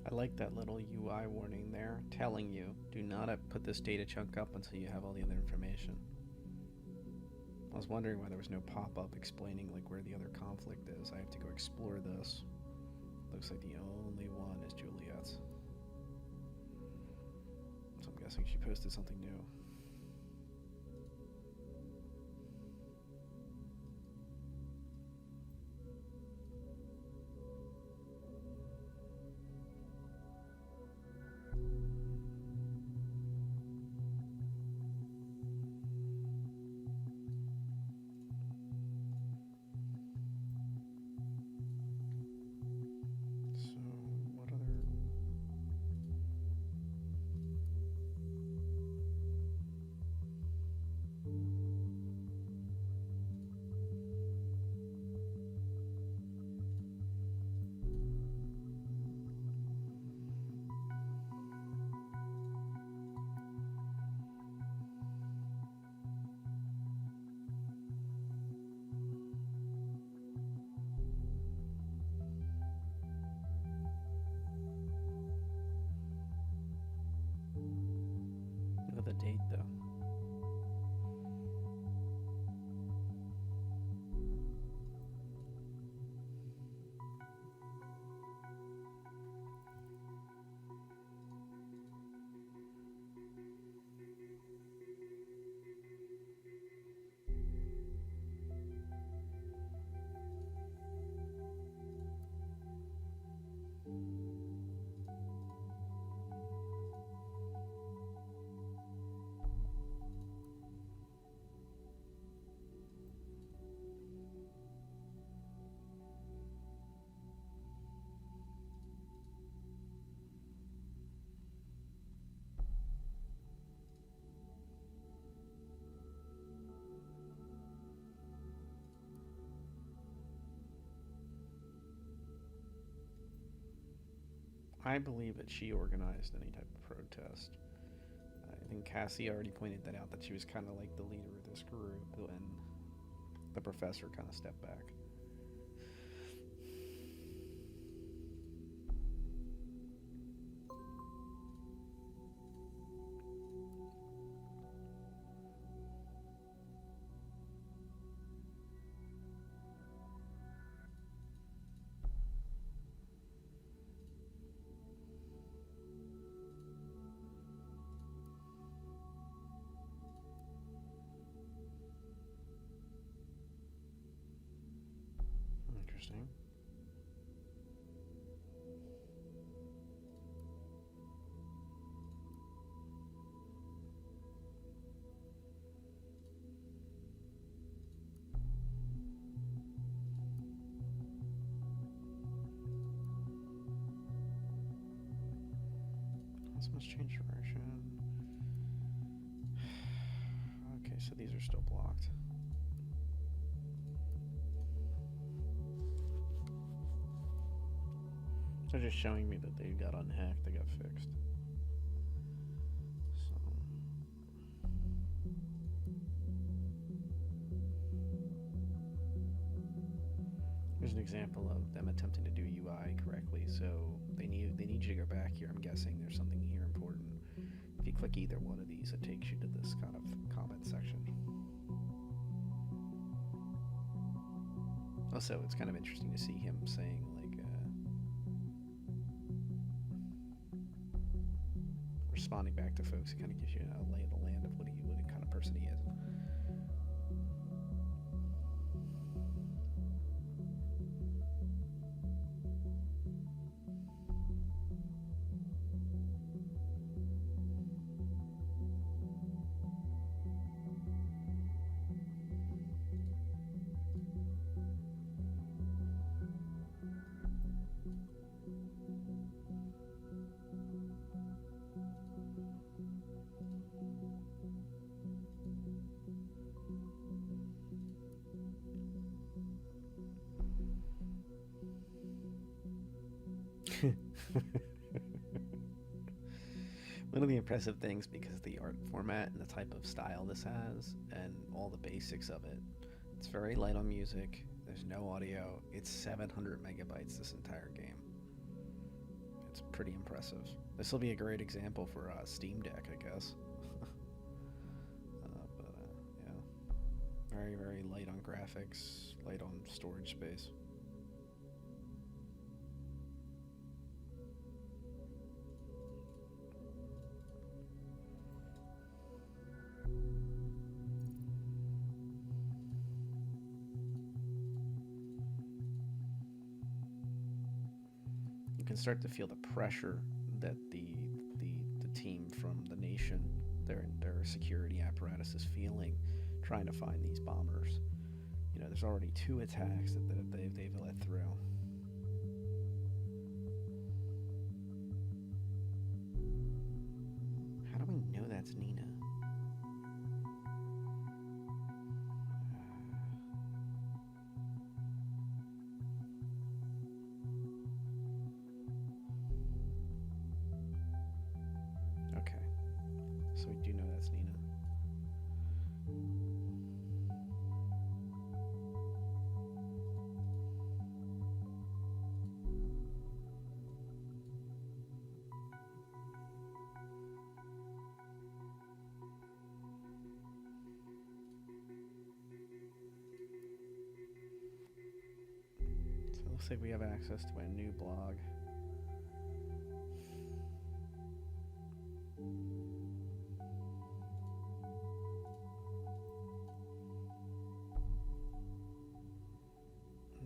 I like that little UI warning there telling you, do not put this data chunk up until you have all the other information. I was wondering why there was no pop-up explaining like where the other conflict is. I have to go explore this. Looks like the only one is Juliet's. So I'm guessing she posted something new. The date though. I believe that she organized any type of protest. I think Cassie already pointed that out, that she was kind of like the leader of this group, and the professor kind of stepped back. Interesting. This must change direction. Okay, so these are still blocked. They're just showing me that they got unhacked, they got fixed. So an example of them attempting to do UI correctly. So they need you to go back here. I'm guessing there's something here important. If you click either one of these, it takes you to this kind of comment section. Also, it's kind of interesting to see him saying, like, responding back to folks. It kind of gives you a lay of the land of what kind of person he is. One of the impressive things, because of the art format and the type of style this has and all the basics of it, it's very light on music, there's no audio, it's 700 megabytes this entire game. It's pretty impressive. This will be a great example for Steam Deck, I guess. Yeah, very, very light on graphics, light on storage space. You can start to feel the pressure that the team from the nation, their security apparatus is feeling, trying to find these bombers. You know, there's already 2 attacks that they've let through. How do we know that's Nina? So we do know that's Nina. So it looks like we have access to a new blog.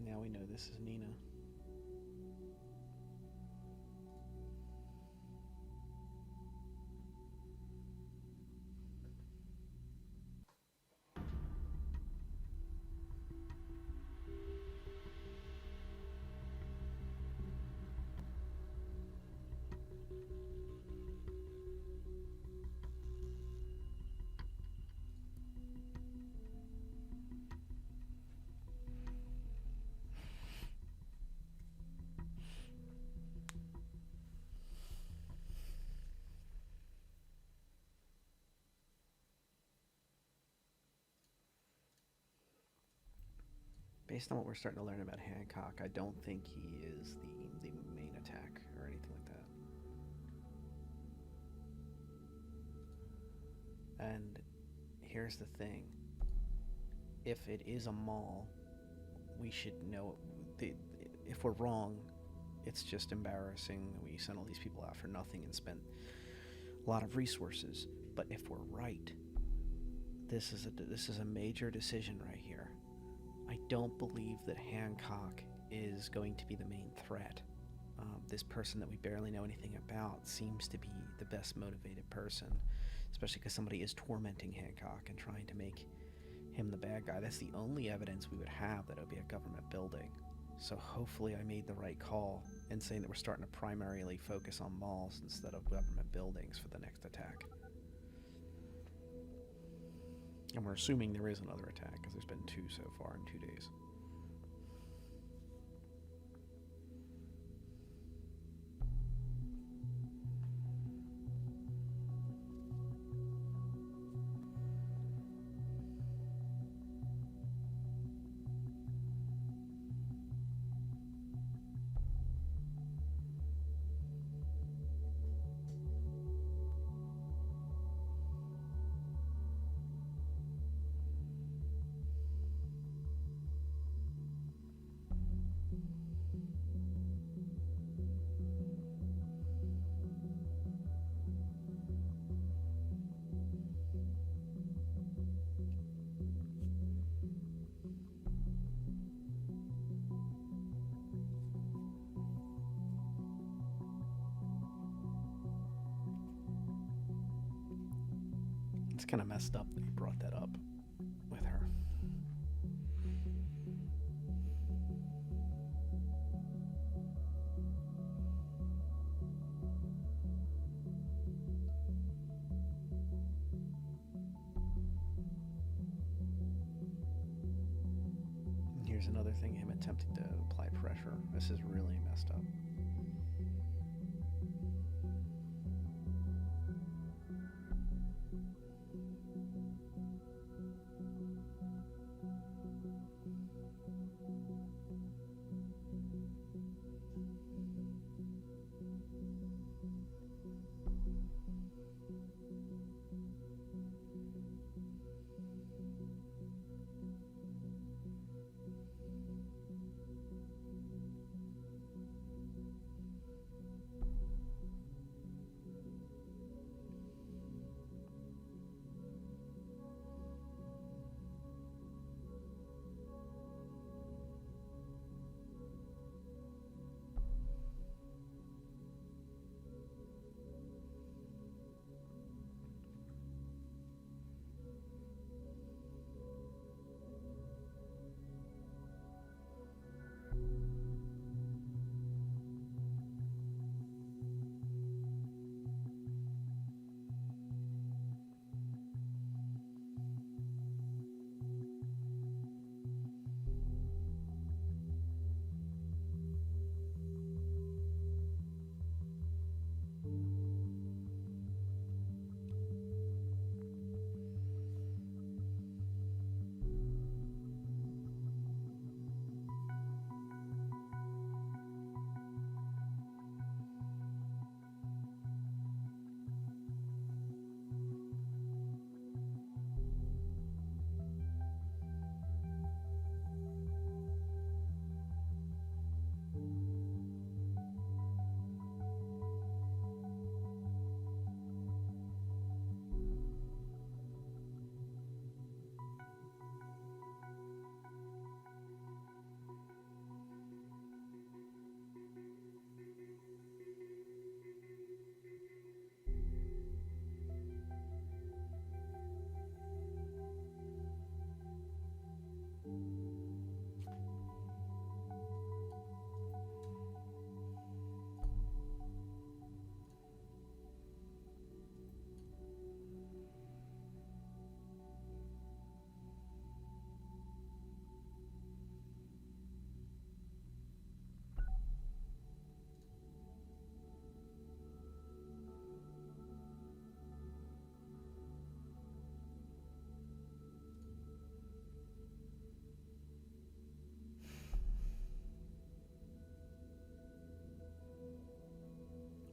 Now we know this is Nina. Based on what we're starting to learn about Hancock, I don't think he is the main attack or anything like that. And here's the thing. If it is a mall, we should know. If we're wrong, it's just embarrassing. We sent all these people out for nothing and spent a lot of resources. But if we're right, this is a major decision right here. I don't believe that Hancock is going to be the main threat. This person that we barely know anything about seems to be the best motivated person, especially because somebody is tormenting Hancock and trying to make him the bad guy. That's the only evidence we would have that it would be a government building. So hopefully I made the right call in saying that we're starting to primarily focus on malls instead of government buildings for the next attack. And we're assuming there is another attack, because there's been 2 so far in 2 days. kind of messed up that he brought that up with her. Here's another thing, him attempting to apply pressure. This is really messed up.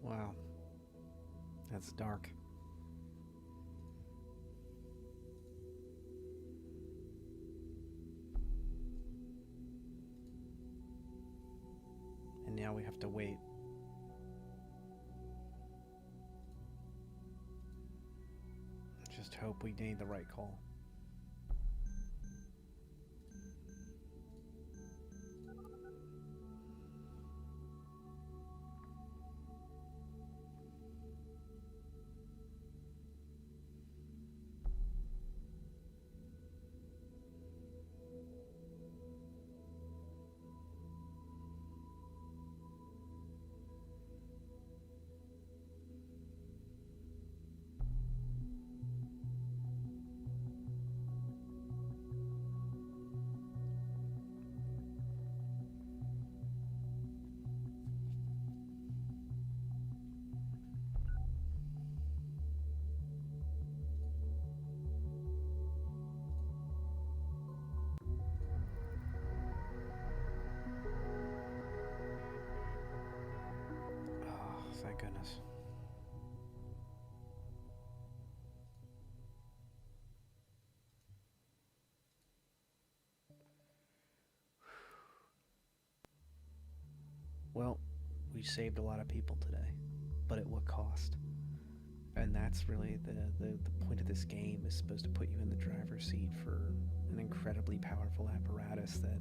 Wow. That's dark. And now we have to wait. Just hope we made the right call. Thank goodness. Well, we saved a lot of people today, but at what cost? And that's really the point of this game, is supposed to put you in the driver's seat for an incredibly powerful apparatus that,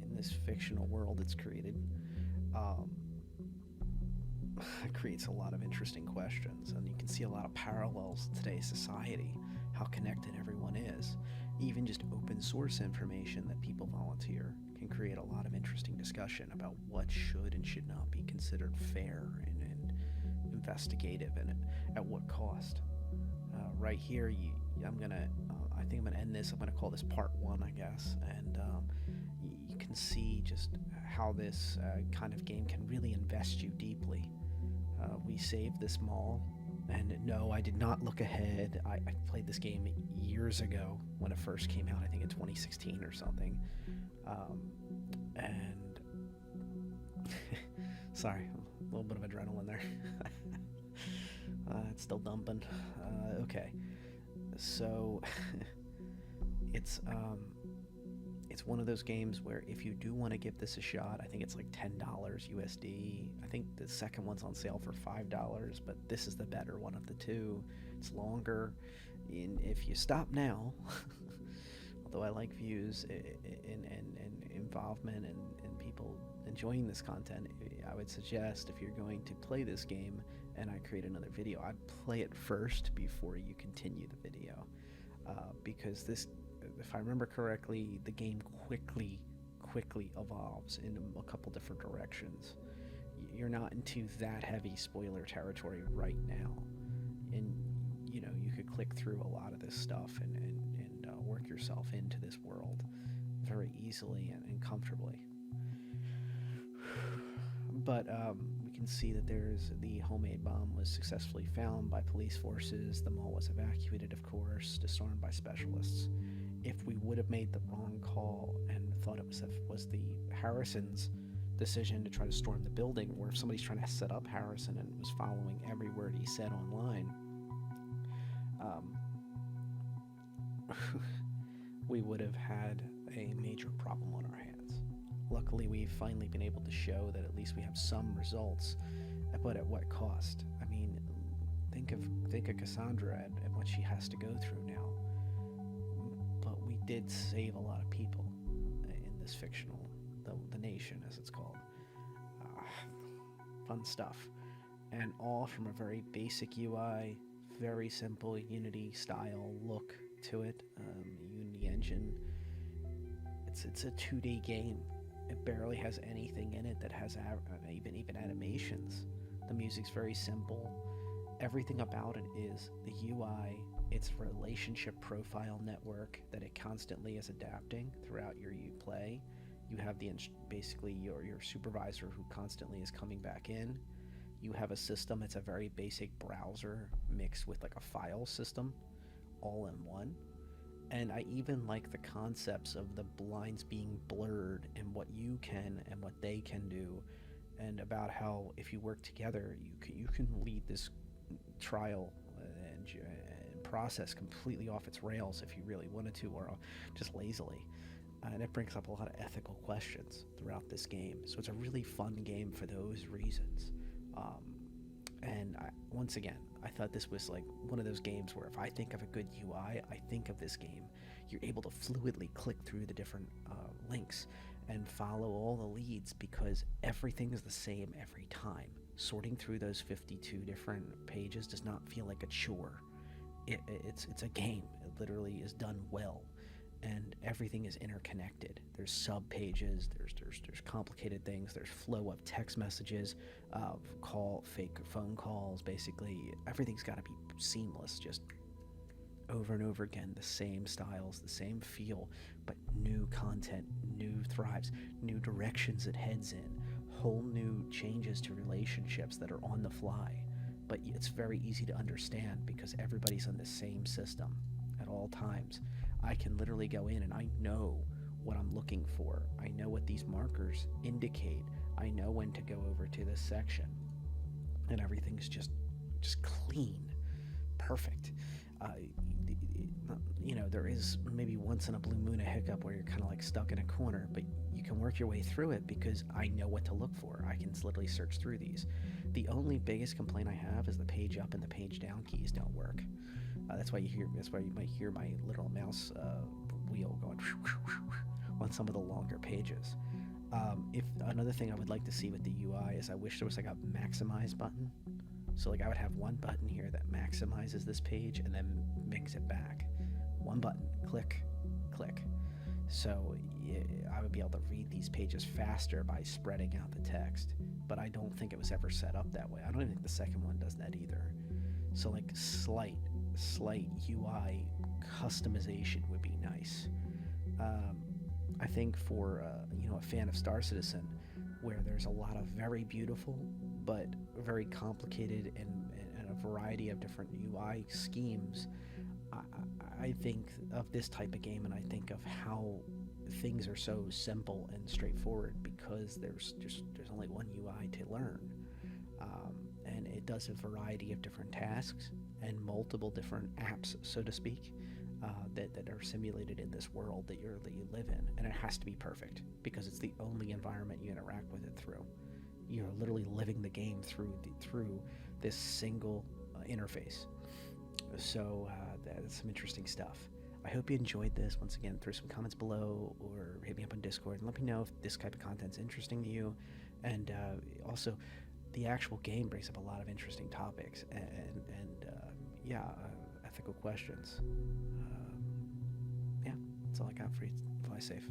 in this fictional world it's created, it creates a lot of interesting questions, and you can see a lot of parallels in today's society, how connected everyone is. Even just open source information that people volunteer can create a lot of interesting discussion about what should and should not be considered fair and investigative, and at what cost. Right here, I think I'm gonna end this. I'm gonna call this part one, I guess, and you can see just how this kind of game can really invest you deeply. We saved this mall, and no, I did not look ahead. I played this game years ago when it first came out, I think in 2016 or something. And sorry, a little bit of adrenaline there. It's still dumping. Okay, so it's one of those games where if you do want to give this a shot, I think it's like $10 USD. I think the second one's on sale for $5, but this is the better one of the two. It's longer. If you stop now, although I like views and involvement and people enjoying this content, I would suggest if you're going to play this game and I create another video, I'd play it first before you continue the video, because this, if I remember correctly, the game quickly evolves in a couple different directions. You're not into that heavy spoiler territory right now, and you know, you could click through a lot of this stuff and work yourself into this world very easily and comfortably. But we can see that the homemade bomb was successfully found by police forces. The mall was evacuated, of course, disarmed by specialists. If we would have made the wrong call and thought it was the Harrison's decision to try to storm the building, or if somebody's trying to set up Harrison and was following every word he said online, we would have had a major problem on our hands. Luckily, we've finally been able to show that at least we have some results, but at what cost? I mean, think of Cassandra and what she has to go through now. But we did save a lot of people in this fictional, the nation as it's called. Fun stuff. And all from a very basic UI, very simple Unity style look to it. Unity engine. It's a 2D game. It barely has anything in it that has even animations. The music's very simple. Everything about it is the UI, its relationship profile network that it constantly is adapting throughout your play. You have basically your supervisor who constantly is coming back in. You have a system, it's a very basic browser mixed with like a file system all in one. And I even like the concepts of the lines being blurred and what you can and what they can do, and about how if you work together, you can lead this trial and process completely off its rails if you really wanted to, or just lazily. And it brings up a lot of ethical questions throughout this game. So it's a really fun game for those reasons. And once again, I thought this was like one of those games where if I think of a good UI, I think of this game. You're able to fluidly click through the different links and follow all the leads because everything is the same every time. Sorting through those 52 different pages does not feel like a chore. It's a game. It literally is done well. And everything is interconnected. There's sub pages, there's complicated things, there's flow of text messages, fake phone calls, basically. Everything's got to be seamless, just over and over again, the same styles, the same feel, but new content, new thrives, new directions it heads in, whole new changes to relationships that are on the fly. But it's very easy to understand because everybody's on the same system at all times. I can literally go in and I know what I'm looking for. I know what these markers indicate. I know when to go over to this section. And everything's just clean. Perfect. There is maybe once in a blue moon a hiccup where you're kind of like stuck in a corner, but you can work your way through it because I know what to look for. I can literally search through these. The only biggest complaint I have is the page up and the page down keys don't work. That's why you might hear my little mouse wheel going on some of the longer pages. If another thing I would like to see with the UI is I wish there was like a maximize button. So like I would have one button here that maximizes this page and then brings it back. One button, click, click. So I would be able to read these pages faster by spreading out the text. But I don't think it was ever set up that way. I don't even think the second one does that either. So like slight UI customization would be nice. I think for a fan of Star Citizen, where there's a lot of very beautiful but very complicated and a variety of different UI schemes, I think of this type of game, and I think of how things are so simple and straightforward because there's only one UI to learn, and it does a variety of different tasks and multiple different apps, so to speak. That are simulated in this world that you live in, and it has to be perfect because it's the only environment you interact with it through. You're literally living the game through this single interface. So that's some interesting stuff. I hope you enjoyed this. Once again, throw some comments below or hit me up on Discord and let me know if this type of content's interesting to you. And also, the actual game brings up a lot of interesting topics and ethical questions. Yeah, that's all I got for you. Fly safe.